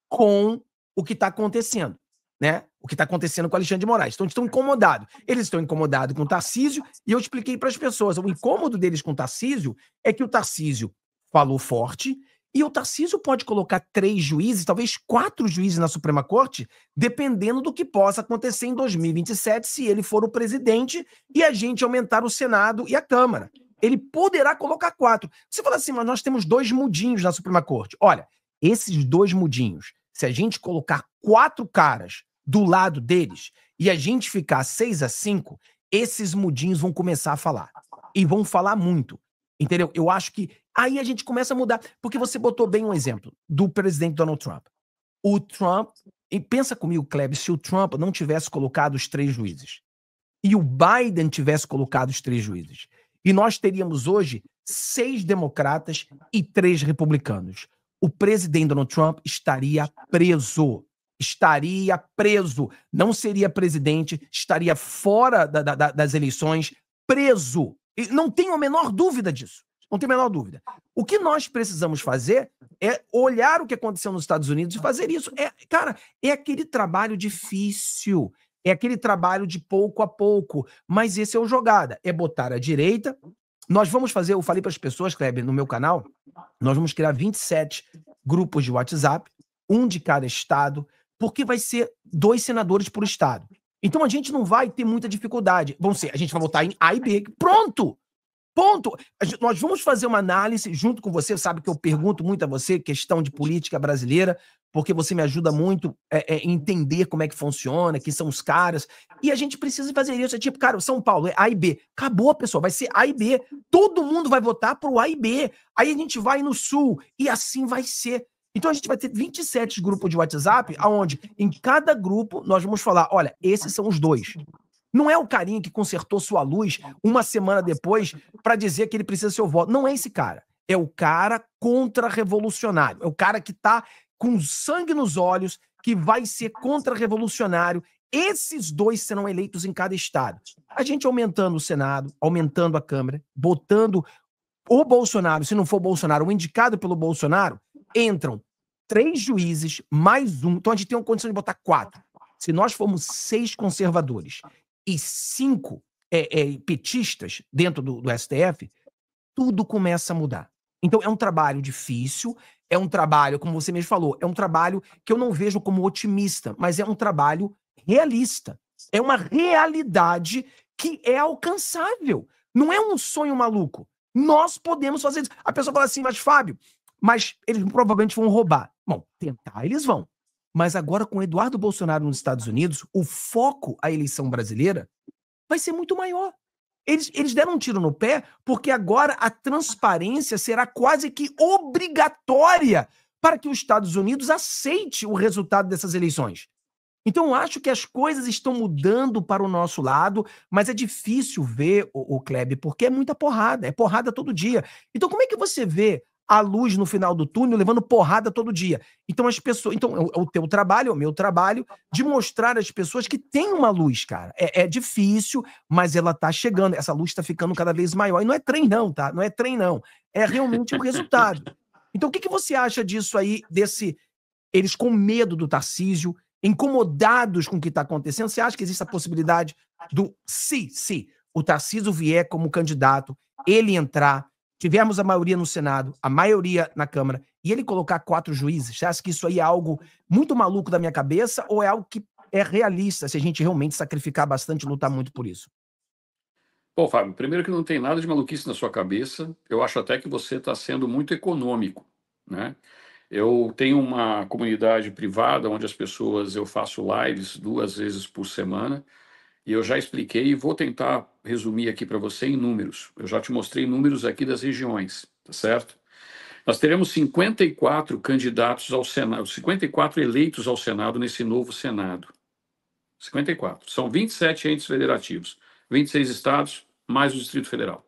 com o que está acontecendo, né? O que está acontecendo com o Alexandre de Moraes. Então, estão incomodados. Eles estão incomodados com o Tarcísio e eu expliquei para as pessoas. O incômodo deles com o Tarcísio é que o Tarcísio falou forte e o Tarcísio pode colocar 3 juízes, talvez 4 juízes na Suprema Corte, dependendo do que possa acontecer em 2027, se ele for o presidente e a gente aumentar o Senado e a Câmara. Ele poderá colocar 4. Você fala assim, mas nós temos 2 mudinhos na Suprema Corte. Olha, esses 2 mudinhos, se a gente colocar 4 caras do lado deles e a gente ficar 6-5, esses mudinhos vão começar a falar. E vão falar muito. Entendeu? Eu acho que aí a gente começa a mudar. Porque você botou bem um exemplo do presidente Donald Trump. O Trump... E pensa comigo, Kleber, se o Trump não tivesse colocado os 3 juízes e o Biden tivesse colocado os 3 juízes, e nós teríamos hoje 6 democratas e 3 republicanos. O presidente Donald Trump estaria preso. Estaria preso. Não seria presidente, estaria fora das eleições, preso. E não tenho a menor dúvida disso. Não tenho a menor dúvida. O que nós precisamos fazer é olhar o que aconteceu nos Estados Unidos e fazer isso. Cara, é aquele trabalho difícil. É aquele trabalho de pouco a pouco. Mas esse é o jogada. É botar a direita. Nós vamos fazer, eu falei para as pessoas, Kleber, no meu canal, nós vamos criar 27 grupos de WhatsApp, 1 de cada estado, porque vai ser 2 senadores por estado. Então a gente não vai ter muita dificuldade. A gente vai votar em A e B. Pronto! Ponto. Nós vamos fazer uma análise junto com você. Sabe que eu pergunto muito a você questão de política brasileira, porque você me ajuda muito a entender como é que funciona, quem são os caras. E a gente precisa fazer isso. É tipo, cara, São Paulo é A e B. Acabou, pessoal. Vai ser A e B. Todo mundo vai votar pro A e B. Aí a gente vai no Sul. E assim vai ser. Então a gente vai ter 27 grupos de WhatsApp, onde em cada grupo nós vamos falar, olha, esses são os dois. Não é o carinha que consertou sua luz uma semana depois para dizer que ele precisa do seu voto. Não é esse cara. É o cara contra-revolucionário. É o cara que tá com sangue nos olhos, que vai ser contra-revolucionário. Esses dois serão eleitos em cada estado. A gente aumentando o Senado, aumentando a Câmara, botando o Bolsonaro, se não for o Bolsonaro, o indicado pelo Bolsonaro, entram 3 juízes, mais um. Então a gente tem uma condição de botar 4. Se nós formos 6 conservadores e 5 petistas dentro do STF, tudo começa a mudar. Então é um trabalho difícil, é um trabalho, como você mesmo falou, é um trabalho que eu não vejo como otimista, mas é um trabalho realista. É uma realidade que é alcançável. Não é um sonho maluco. Nós podemos fazer isso. A pessoa fala assim, mas Fábio, mas eles provavelmente vão roubar. Bom, tentar eles vão. Mas agora com o Eduardo Bolsonaro nos Estados Unidos, o foco à eleição brasileira vai ser muito maior. Eles deram um tiro no pé porque agora a transparência será quase que obrigatória para que os Estados Unidos aceite o resultado dessas eleições. Então eu acho que as coisas estão mudando para o nosso lado, mas é difícil ver, o Kleber, porque é muita porrada, é porrada todo dia. Então como é que você vê a luz no final do túnel levando porrada todo dia? Então as pessoas, então é o teu trabalho, é o meu trabalho de mostrar às pessoas que tem uma luz, cara. É difícil, mas ela tá chegando, essa luz tá ficando cada vez maior. E não é trem não, tá? Não é trem não. É realmente o resultado. Então o que você acha disso aí, eles com medo do Tarcísio, incomodados com o que está acontecendo? Você acha que existe a possibilidade se o Tarcísio vier como candidato, ele entrar, tivermos a maioria no Senado, a maioria na Câmara, e ele colocar 4 juízes? Você acha que isso aí é algo muito maluco da minha cabeça ou é algo que é realista, se a gente realmente sacrificar bastante e lutar muito por isso? Bom, Fábio, primeiro que não tem nada de maluquice na sua cabeça. Eu acho até que você está sendo muito econômico, né? Eu tenho uma comunidade privada onde eu faço lives 2 vezes por semana, e eu já expliquei e vou tentar resumir aqui para você em números. Eu já te mostrei números aqui das regiões, tá certo? Nós teremos 54 candidatos ao Senado, 54 eleitos ao Senado nesse novo Senado. 54. São 27 entes federativos, 26 estados, mais o Distrito Federal.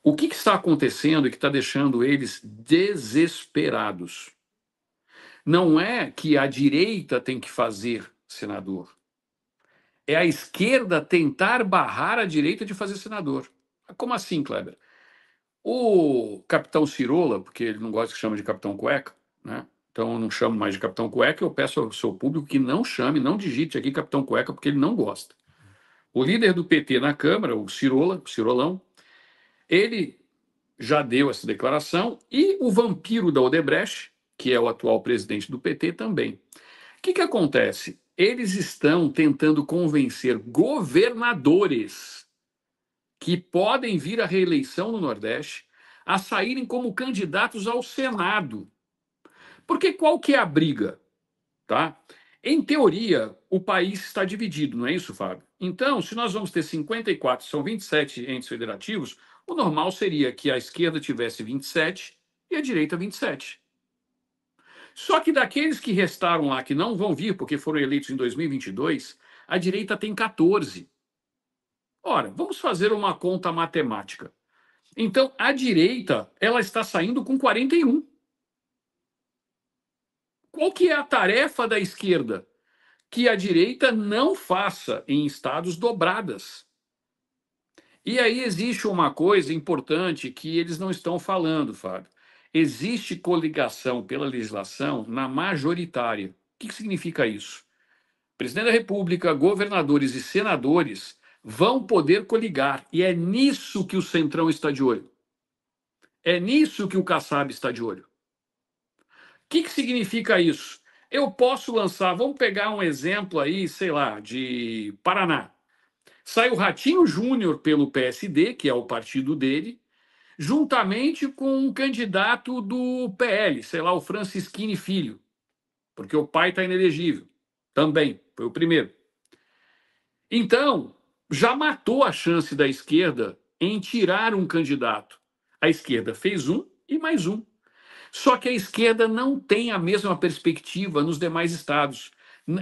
O que está acontecendo e que está deixando eles desesperados? Não é que a direita tem que fazer senador. É a esquerda tentar barrar a direita de fazer senador. Como assim, Kleber? O capitão Cirola, porque ele não gosta que chama de capitão cueca, né? Então eu não chamo mais de capitão cueca, eu peço ao seu público que não chame, não digite aqui capitão cueca, porque ele não gosta. O líder do PT na Câmara, o Cirola, o Cirolão, ele já deu essa declaração, e o vampiro da Odebrecht, que é o atual presidente do PT, também. O que acontece? Eles estão tentando convencer governadores que podem vir à reeleição no Nordeste a saírem como candidatos ao Senado. Porque qual que é a briga? Tá? Em teoria, o país está dividido, não é isso, Fábio? Então, se nós vamos ter 54, são 27 entes federativos, o normal seria que a esquerda tivesse 27 e a direita 27. Só que daqueles que restaram lá, que não vão vir porque foram eleitos em 2022, a direita tem 14. Ora, vamos fazer uma conta matemática. Então, a direita, ela está saindo com 41. Qual que é a tarefa da esquerda? Que a direita não faça em estados dobradas. E aí existe uma coisa importante que eles não estão falando, Fábio. Existe coligação pela legislação na majoritária. O que significa isso? Presidente da República, governadores e senadores vão poder coligar. E é nisso que o Centrão está de olho. É nisso que o Kassab está de olho. O que significa isso? Eu posso lançar, vamos pegar um exemplo aí, sei lá, de Paraná. Sai o Ratinho Júnior pelo PSD, que é o partido dele, juntamente com um candidato do PL, sei lá, o Francisquini Filho, porque o pai está inelegível. Também, foi o primeiro. Então, já matou a chance da esquerda em tirar um candidato. A esquerda fez um e mais um. Só que a esquerda não tem a mesma perspectiva nos demais estados.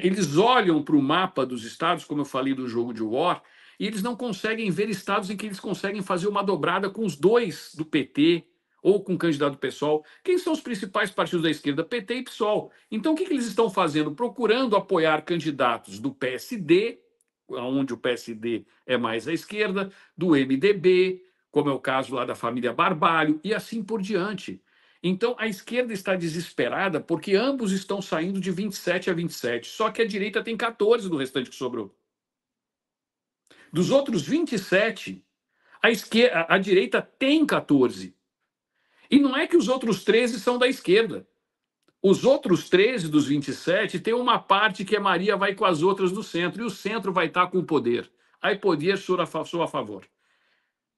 Eles olham para o mapa dos estados, como eu falei do jogo de War, e eles não conseguem ver estados em que eles conseguem fazer uma dobrada com os dois do PT ou com o candidato do PSOL. Quem são os principais partidos da esquerda? PT e PSOL. Então, o que eles estão fazendo? Procurando apoiar candidatos do PSD, onde o PSD é mais à esquerda, do MDB, como é o caso lá da família Barbalho, e assim por diante. Então, a esquerda está desesperada porque ambos estão saindo de 27 a 27, só que a direita tem 14 do restante que sobrou. Dos outros 27, a direita tem 14. E não é que os outros 13 são da esquerda. Os outros 13 dos 27 tem uma parte que é Maria vai com as outras do centro, e o centro vai estar com o poder. Aí poder sou a favor.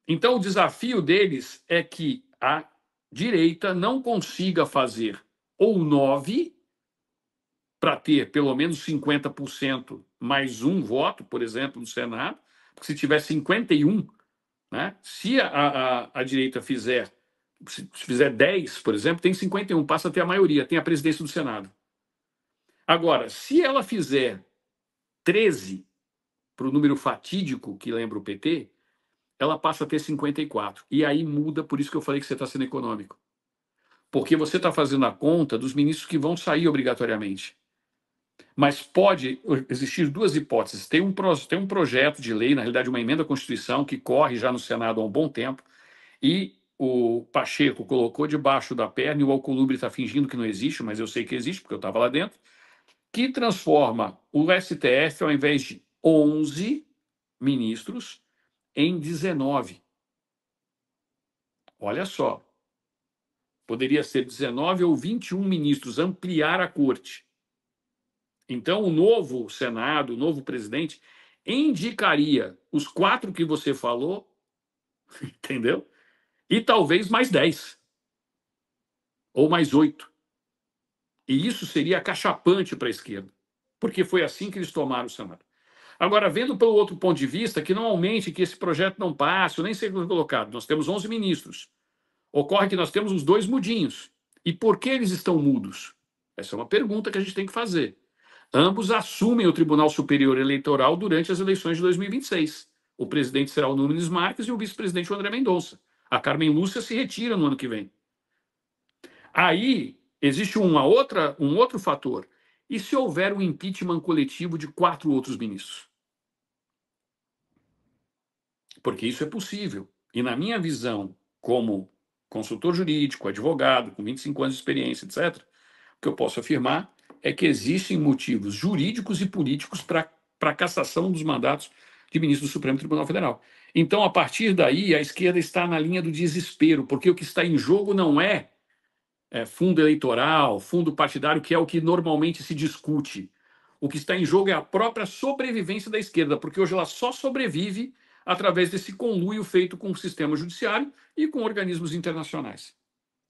Então, o desafio deles é que a direita não consiga fazer ou 9 para ter pelo menos 50% mais um voto, por exemplo, no Senado, porque se tiver 51, né, se a direita fizer, se fizer 10, por exemplo, tem 51, passa a ter a maioria, tem a presidência do Senado. Agora, se ela fizer 13, para o número fatídico que lembra o PT, ela passa a ter 54. E aí muda, por isso que eu falei que você está sendo econômico. Porque você está fazendo a conta dos ministros que vão sair obrigatoriamente. Mas pode existir duas hipóteses. Tem um projeto de lei, na realidade uma emenda à Constituição, que corre já no Senado há um bom tempo, e o Pacheco colocou debaixo da perna, e o Alcolumbre está fingindo que não existe, mas eu sei que existe, porque eu estava lá dentro, que transforma o STF, ao invés de 11 ministros, em 19. Olha só. Poderia ser 19 ou 21 ministros, ampliar a corte. Então, o novo Senado, o novo presidente, indicaria os 4 que você falou, entendeu? E talvez mais 10. Ou mais 8. E isso seria acachapante para a esquerda. Porque foi assim que eles tomaram o Senado. Agora, vendo pelo outro ponto de vista, que não aumente, que esse projeto não passe, eu nem sei como é colocado, nós temos 11 ministros. Ocorre que nós temos os 2 mudinhos. E por que eles estão mudos? Essa é uma pergunta que a gente tem que fazer. Ambos assumem o Tribunal Superior Eleitoral durante as eleições de 2026. O presidente será o Nunes Marques e o vice-presidente o André Mendonça. A Carmen Lúcia se retira no ano que vem. Aí existe um outro fator. E se houver um impeachment coletivo de 4 outros ministros? Porque isso é possível. E na minha visão, como consultor jurídico, advogado, com 25 anos de experiência, etc., o que eu posso afirmar é que existem motivos jurídicos e políticos para a cassação dos mandatos de ministro do Supremo Tribunal Federal. Então, a partir daí, a esquerda está na linha do desespero, porque o que está em jogo não é fundo eleitoral, fundo partidário, que é o que normalmente se discute. O que está em jogo é a própria sobrevivência da esquerda, porque hoje ela só sobrevive através desse conluio feito com o sistema judiciário e com organismos internacionais.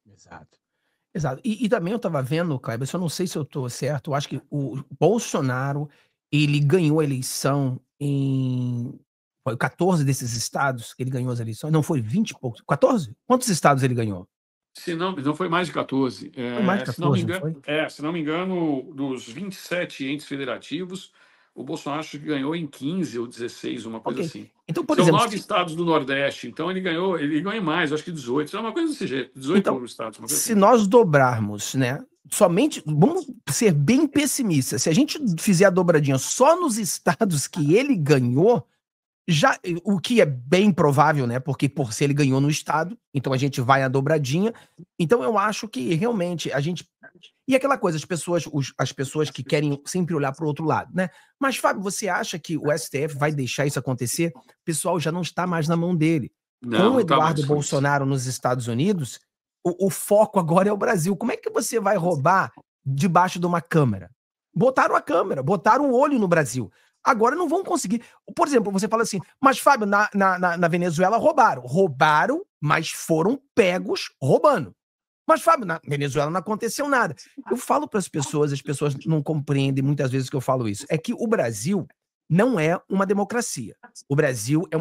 Exato. Exato. E também eu estava vendo, Kleber, eu não sei se eu estou certo, eu acho que o Bolsonaro, ele ganhou a eleição em... Foi 14 desses estados que ele ganhou as eleições? Não, foi 20 e poucos. 14? Quantos estados ele ganhou? Se não foi mais de 14. Foi mais de 14, se não me engano, dos 27 entes federativos, o Bolsonaro acho que ganhou em 15 ou 16, uma coisa assim. Então, por São exemplo, 9 estados do Nordeste, então ele ganhou em mais, acho que 18. Isso é uma coisa desse jeito, 18 então, estados. Uma coisa se assim. nós dobrarmos, né, somente, vamos ser bem pessimistas, se a gente fizer a dobradinha só nos estados que ele ganhou, já, o que é bem provável, né? Porque por se ele ganhou no estado, então a gente vai à dobradinha. Então eu acho que realmente a gente... E aquela coisa, as pessoas que querem sempre olhar para o outro lado, né? Mas, Fábio, você acha que o STF vai deixar isso acontecer? O pessoal já não está mais na mão dele. Com o Eduardo Bolsonaro nos Estados Unidos, o foco agora é o Brasil. Como é que você vai roubar debaixo de uma câmera? Botaram a câmera, botaram o olho no Brasil. Agora não vão conseguir. Por exemplo, você fala assim, mas Fábio, na Venezuela roubaram. Roubaram, mas foram pegos roubando. Mas, Fábio, na Venezuela não aconteceu nada. Eu falo para as pessoas não compreendem muitas vezes que eu falo isso. É que o Brasil não é uma democracia. O Brasil é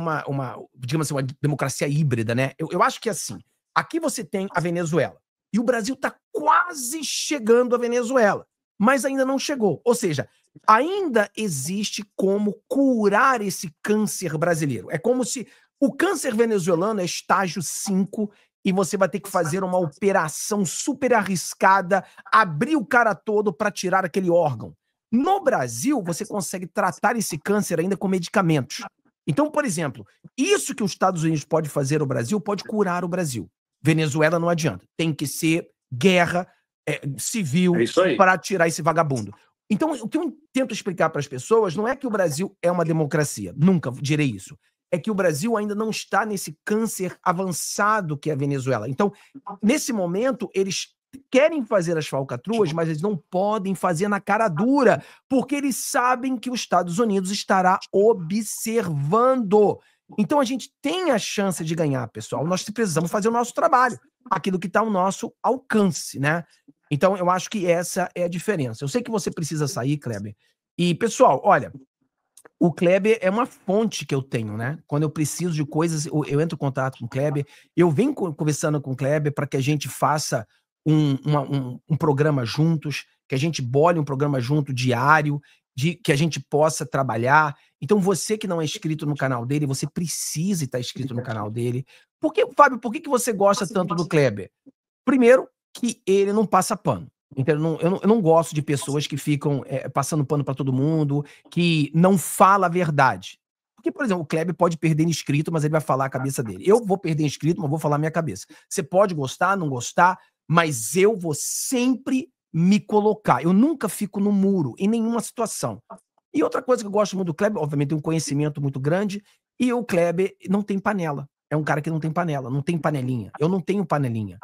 digamos assim, uma democracia híbrida, né? Eu acho que assim, aqui você tem a Venezuela. E o Brasil está quase chegando à Venezuela, mas ainda não chegou. Ou seja, ainda existe como curar esse câncer brasileiro. É como se o câncer venezuelano é estágio 5 e você vai ter que fazer uma operação super arriscada, abrir o cara todo para tirar aquele órgão. No Brasil, você consegue tratar esse câncer ainda com medicamentos. Então, por exemplo, isso que os Estados Unidos pode fazer ao Brasil pode curar o Brasil. Venezuela não adianta. Tem que ser guerra civil para tirar esse vagabundo. Então, o que eu tento explicar para as pessoas não é que o Brasil é uma democracia. Nunca direi isso. É que o Brasil ainda não está nesse câncer avançado que é a Venezuela. Então, nesse momento, eles querem fazer as falcatruas, mas eles não podem fazer na cara dura, porque eles sabem que os Estados Unidos estará observando. Então, a gente tem a chance de ganhar, pessoal. Nós precisamos fazer o nosso trabalho, aquilo que está ao nosso alcance, né? Então, eu acho que essa é a diferença. Eu sei que você precisa sair, Kleber. E, pessoal, olha, o Kleber é uma fonte que eu tenho, né? Quando eu preciso de coisas, eu entro em contato com o Kleber, eu venho conversando com o Kleber para que a gente faça um programa juntos, que a gente bole um programa junto diário, que a gente possa trabalhar. Então, você que não é inscrito no canal dele, você precisa estar inscrito no canal dele. Fábio, por que você gosta tanto do Kleber? Primeiro, que ele não passa pano. Então, eu não gosto de pessoas que ficam passando pano para todo mundo, que não fala a verdade. Porque, por exemplo, o Kleber pode perder inscrito, mas ele vai falar a cabeça dele. Eu vou perder inscrito, mas vou falar a minha cabeça. Você pode gostar, não gostar, mas eu vou sempre me colocar. Eu nunca fico no muro, em nenhuma situação. E outra coisa que eu gosto muito do Kleber, obviamente tem um conhecimento muito grande, e o Kleber não tem panela. É um cara que não tem panela, não tem panelinha. Eu não tenho panelinha.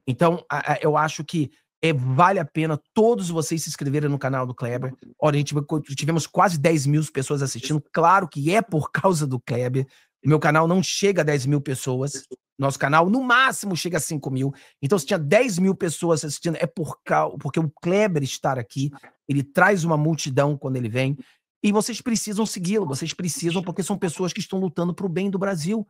Então, eu acho que vale a pena todos vocês se inscreverem no canal do Kleber. Olha, tivemos quase 10 mil pessoas assistindo. Claro que é por causa do Kleber. O meu canal não chega a 10 mil pessoas. Nosso canal, no máximo, chega a 5 mil. Então, se tinha 10 mil pessoas assistindo, é porque o Kleber está aqui. Ele traz uma multidão quando ele vem. E vocês precisam segui-lo. Vocês precisam, porque são pessoas que estão lutando para o bem do Brasil.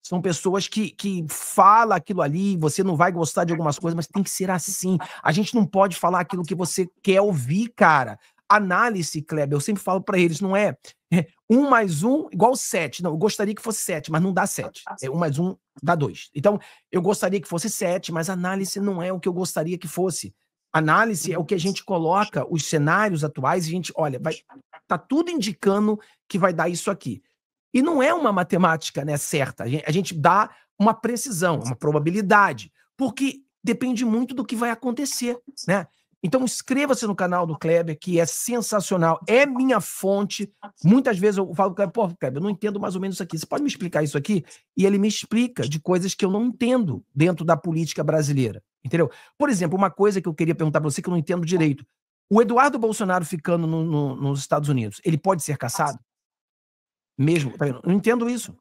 São pessoas que falam aquilo ali, você não vai gostar de algumas coisas, mas tem que ser assim. A gente não pode falar aquilo que você quer ouvir, cara. Análise, Kleber, eu sempre falo para eles, não é 1 mais 1 igual 7. Não, eu gostaria que fosse 7, mas não dá 7. 1 mais 1 dá 2. Então, eu gostaria que fosse 7, mas análise não é o que eu gostaria que fosse. Análise é o que a gente coloca, os cenários atuais, e a gente, olha, tá tudo indicando que vai dar isso aqui. E não é uma matemática, né, certa. A gente dá uma precisão, uma probabilidade, porque depende muito do que vai acontecer, né? Então, inscreva-se no canal do Kleber, que é sensacional, é minha fonte. Muitas vezes eu falo, pô, Kleber, eu não entendo mais ou menos isso aqui. Você pode me explicar isso aqui? E ele me explica de coisas que eu não entendo dentro da política brasileira, entendeu? Por exemplo, uma coisa que eu queria perguntar para você que eu não entendo direito. O Eduardo Bolsonaro ficando nos Estados Unidos, ele pode ser cassado? Mesmo? Eu não entendo isso.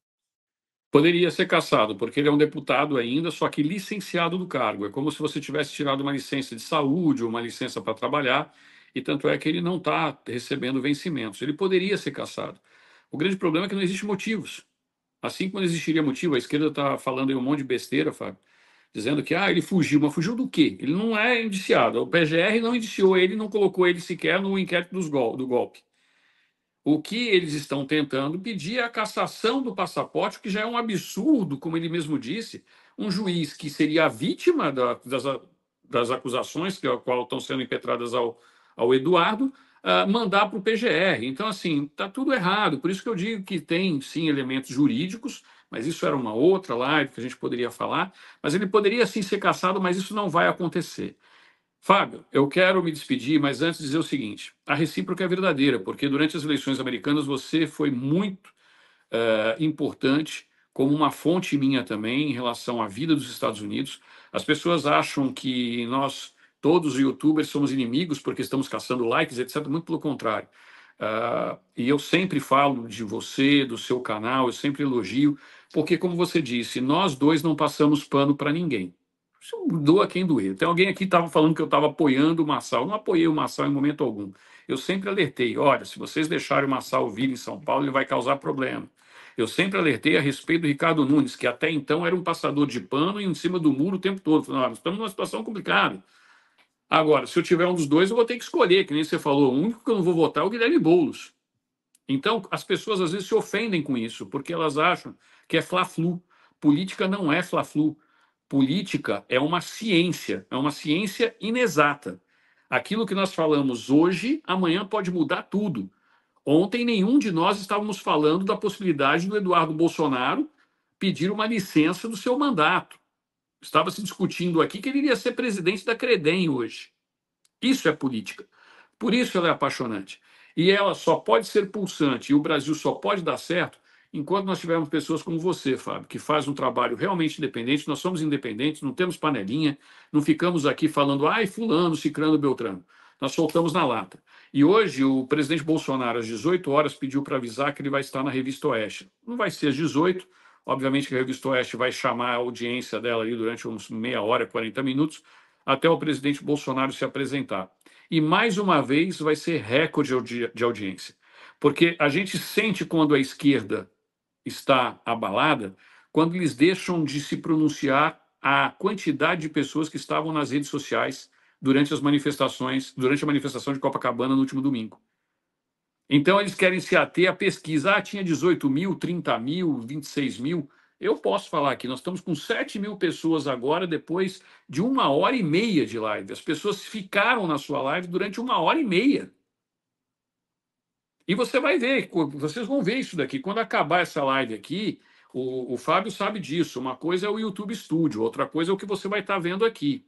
Poderia ser cassado, porque ele é um deputado ainda, só que licenciado do cargo. É como se você tivesse tirado uma licença de saúde ou uma licença para trabalhar, e tanto é que ele não está recebendo vencimentos. Ele poderia ser cassado. O grande problema é que não existe motivos. Assim como não existiria motivo, a esquerda está falando aí um monte de besteira, Fábio, dizendo que ele fugiu. Mas fugiu do quê? Ele não é indiciado. O PGR não indiciou ele, não colocou ele sequer no inquérito do golpe. O que eles estão tentando pedir é a cassação do passaporte, que já é um absurdo, como ele mesmo disse, um juiz que seria a vítima das acusações que estão sendo impetradas ao Eduardo, mandar para o PGR. Então, assim, está tudo errado. Por isso que eu digo que tem, sim, elementos jurídicos, mas isso era uma outra live que a gente poderia falar, mas ele poderia, sim, ser cassado, mas isso não vai acontecer. Fábio, eu quero me despedir, mas antes dizer o seguinte: a recíproca é verdadeira, porque durante as eleições americanas você foi muito importante, como uma fonte minha também, em relação à vida dos Estados Unidos. As pessoas acham que nós, todos os youtubers, somos inimigos porque estamos caçando likes, etc. Muito pelo contrário. E eu sempre falo de você, do seu canal, eu sempre elogio, porque, como você disse, nós dois não passamos pano para ninguém. Isso doa quem doer. Tem alguém aqui que estava falando que eu estava apoiando o Marçal. Eu não apoiei o Marçal em momento algum. Eu sempre alertei, olha, se vocês deixarem o Marçal vir em São Paulo, ele vai causar problema. Eu sempre alertei a respeito do Ricardo Nunes, que até então era um passador de pano e em cima do muro o tempo todo. Falei, nós estamos numa situação complicada. Agora, se eu tiver um dos dois, eu vou ter que escolher, que nem você falou. O único que eu não vou votar é o Guilherme Boulos. Então, as pessoas às vezes se ofendem com isso, porque elas acham que é fla-flu. Política não é fla-flu. Política é uma ciência inexata. Aquilo que nós falamos hoje, amanhã pode mudar tudo. Ontem, nenhum de nós estávamos falando da possibilidade do Eduardo Bolsonaro pedir uma licença do seu mandato. Estava se discutindo aqui que ele iria ser presidente da Credem hoje. Isso é política. Por isso ela é apaixonante. E ela só pode ser pulsante e o Brasil só pode dar certo enquanto nós tivermos pessoas como você, Fábio, que faz um trabalho realmente independente. Nós somos independentes, não temos panelinha, não ficamos aqui falando, ai, fulano, cicrano, beltrano. Nós soltamos na lata. E hoje o presidente Bolsonaro, às 18 horas, pediu para avisar que ele vai estar na Revista Oeste. Não vai ser às 18, obviamente que a Revista Oeste vai chamar a audiência dela ali durante uns meia hora, 40 minutos, até o presidente Bolsonaro se apresentar. E, mais uma vez, vai ser recorde de audiência. Porque a gente sente quando a esquerda está abalada, quando eles deixam de se pronunciar a quantidade de pessoas que estavam nas redes sociais durante as manifestações, durante a manifestação de Copacabana no último domingo. Então, eles querem se ater à pesquisa. Ah, tinha 18 mil, 30 mil, 26 mil. Eu posso falar aqui, nós estamos com 7 mil pessoas agora, depois de 1h30 de live. As pessoas ficaram na sua live durante 1h30. E você vai ver, vocês vão ver isso daqui. Quando acabar essa live aqui, o Fábio sabe disso. Uma coisa é o YouTube Studio, outra coisa é o que você vai estar vendo aqui.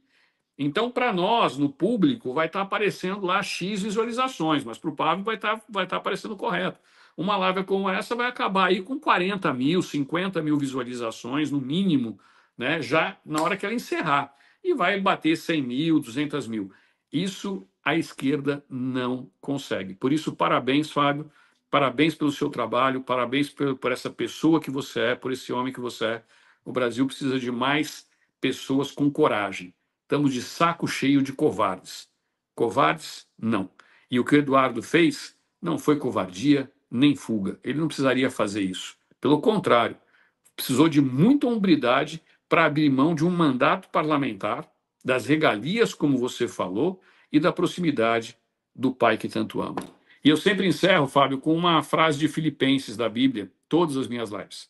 Então, para nós, no público, vai estar aparecendo lá X visualizações, mas para o Fábio vai estar aparecendo correto. Uma live como essa vai acabar aí com 40 mil, 50 mil visualizações, no mínimo, né, já na hora que ela encerrar. E vai bater 100 mil, 200 mil. Isso a esquerda não consegue. Por isso, parabéns, Fábio. Parabéns pelo seu trabalho, parabéns por essa pessoa que você é, por esse homem que você é. O Brasil precisa de mais pessoas com coragem. Estamos de saco cheio de covardes. Covardes, não. E o que o Eduardo fez não foi covardia nem fuga. Ele não precisaria fazer isso. Pelo contrário, precisou de muita hombridade para abrir mão de um mandato parlamentar, das regalias, como você falou, e da proximidade do pai que tanto ama. E eu sempre encerro, Fábio, com uma frase de Filipenses da Bíblia, todas as minhas lives.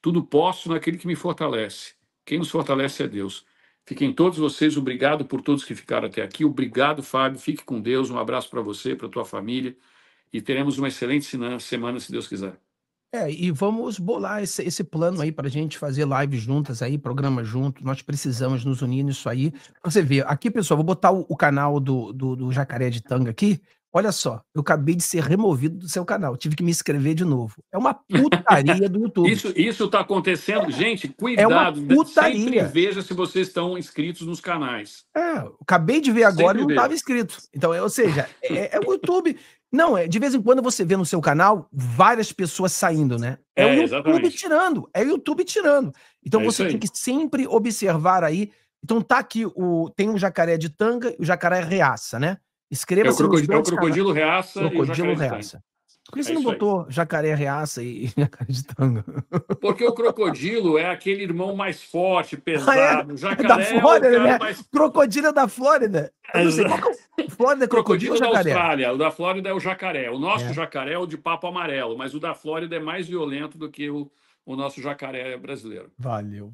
Tudo posso naquele que me fortalece. Quem nos fortalece é Deus. Fiquem todos vocês, obrigado por todos que ficaram até aqui. Obrigado, Fábio. Fique com Deus. Um abraço para você, para a tua família. E teremos uma excelente semana, se Deus quiser. E vamos bolar esse plano aí para a gente fazer lives juntas aí, programa junto. Nós precisamos nos unir nisso aí. Você vê, aqui, pessoal, vou botar o canal do Jacaré de Tanga aqui. Olha só, eu acabei de ser removido do seu canal. Tive que me inscrever de novo. É uma putaria do YouTube. Isso está acontecendo. Gente, cuidado. É uma putaria. Sempre veja se vocês estão inscritos nos canais. Eu acabei de ver agora e não estava inscrito. Então, ou seja, é o YouTube. Não, de vez em quando você vê no seu canal várias pessoas saindo, né? É o YouTube exatamente. tirando. É o YouTube tirando. Então você tem que sempre observar aí. Então tá aqui, tem o Jacaré de Tanga e o Jacaré Reaça, né? Inscreva-se no Crocodilo Reaça e o Jacaré Reaça. Por que você não botou Jacaré Reaça e Jacaré de Tanga? Porque o crocodilo é aquele irmão mais forte, pesado. O jacaré da Flórida, é o né? mais... Crocodilo é da Flórida. Eu não sei, qual que é o Flórida é crocodilo ou jacaré? Da Austrália, o da Flórida é o jacaré. O nosso jacaré é o de papo amarelo, mas o da Flórida é mais violento do que o nosso jacaré brasileiro. Valeu.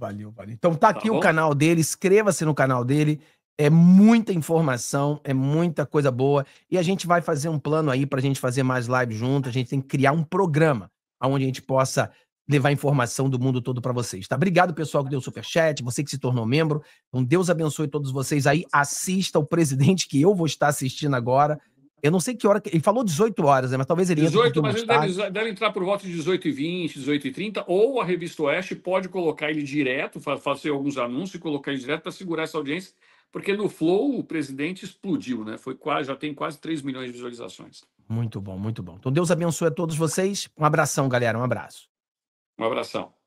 Então tá aqui o canal dele, inscreva-se no canal dele. É muita informação, é muita coisa boa. E a gente vai fazer um plano aí para a gente fazer mais lives juntos. A gente tem que criar um programa onde a gente possa levar informação do mundo todo para vocês, tá? Obrigado, pessoal, que deu superchat, você que se tornou membro. Então, Deus abençoe todos vocês aí. Assista o presidente que eu vou estar assistindo agora. Eu não sei que hora... Ele falou 18 horas, né? Mas talvez ele entre 18, mas ele deve entrar por volta de 18h20, 18h30, ou a Revista Oeste pode colocar ele direto, fazer alguns anúncios e colocar ele direto para segurar essa audiência. Porque no Flow o presidente explodiu, né? Já tem quase 3 milhões de visualizações. Muito bom, muito bom. Então Deus abençoe a todos vocês. Um abração, galera, um abraço. Um abração.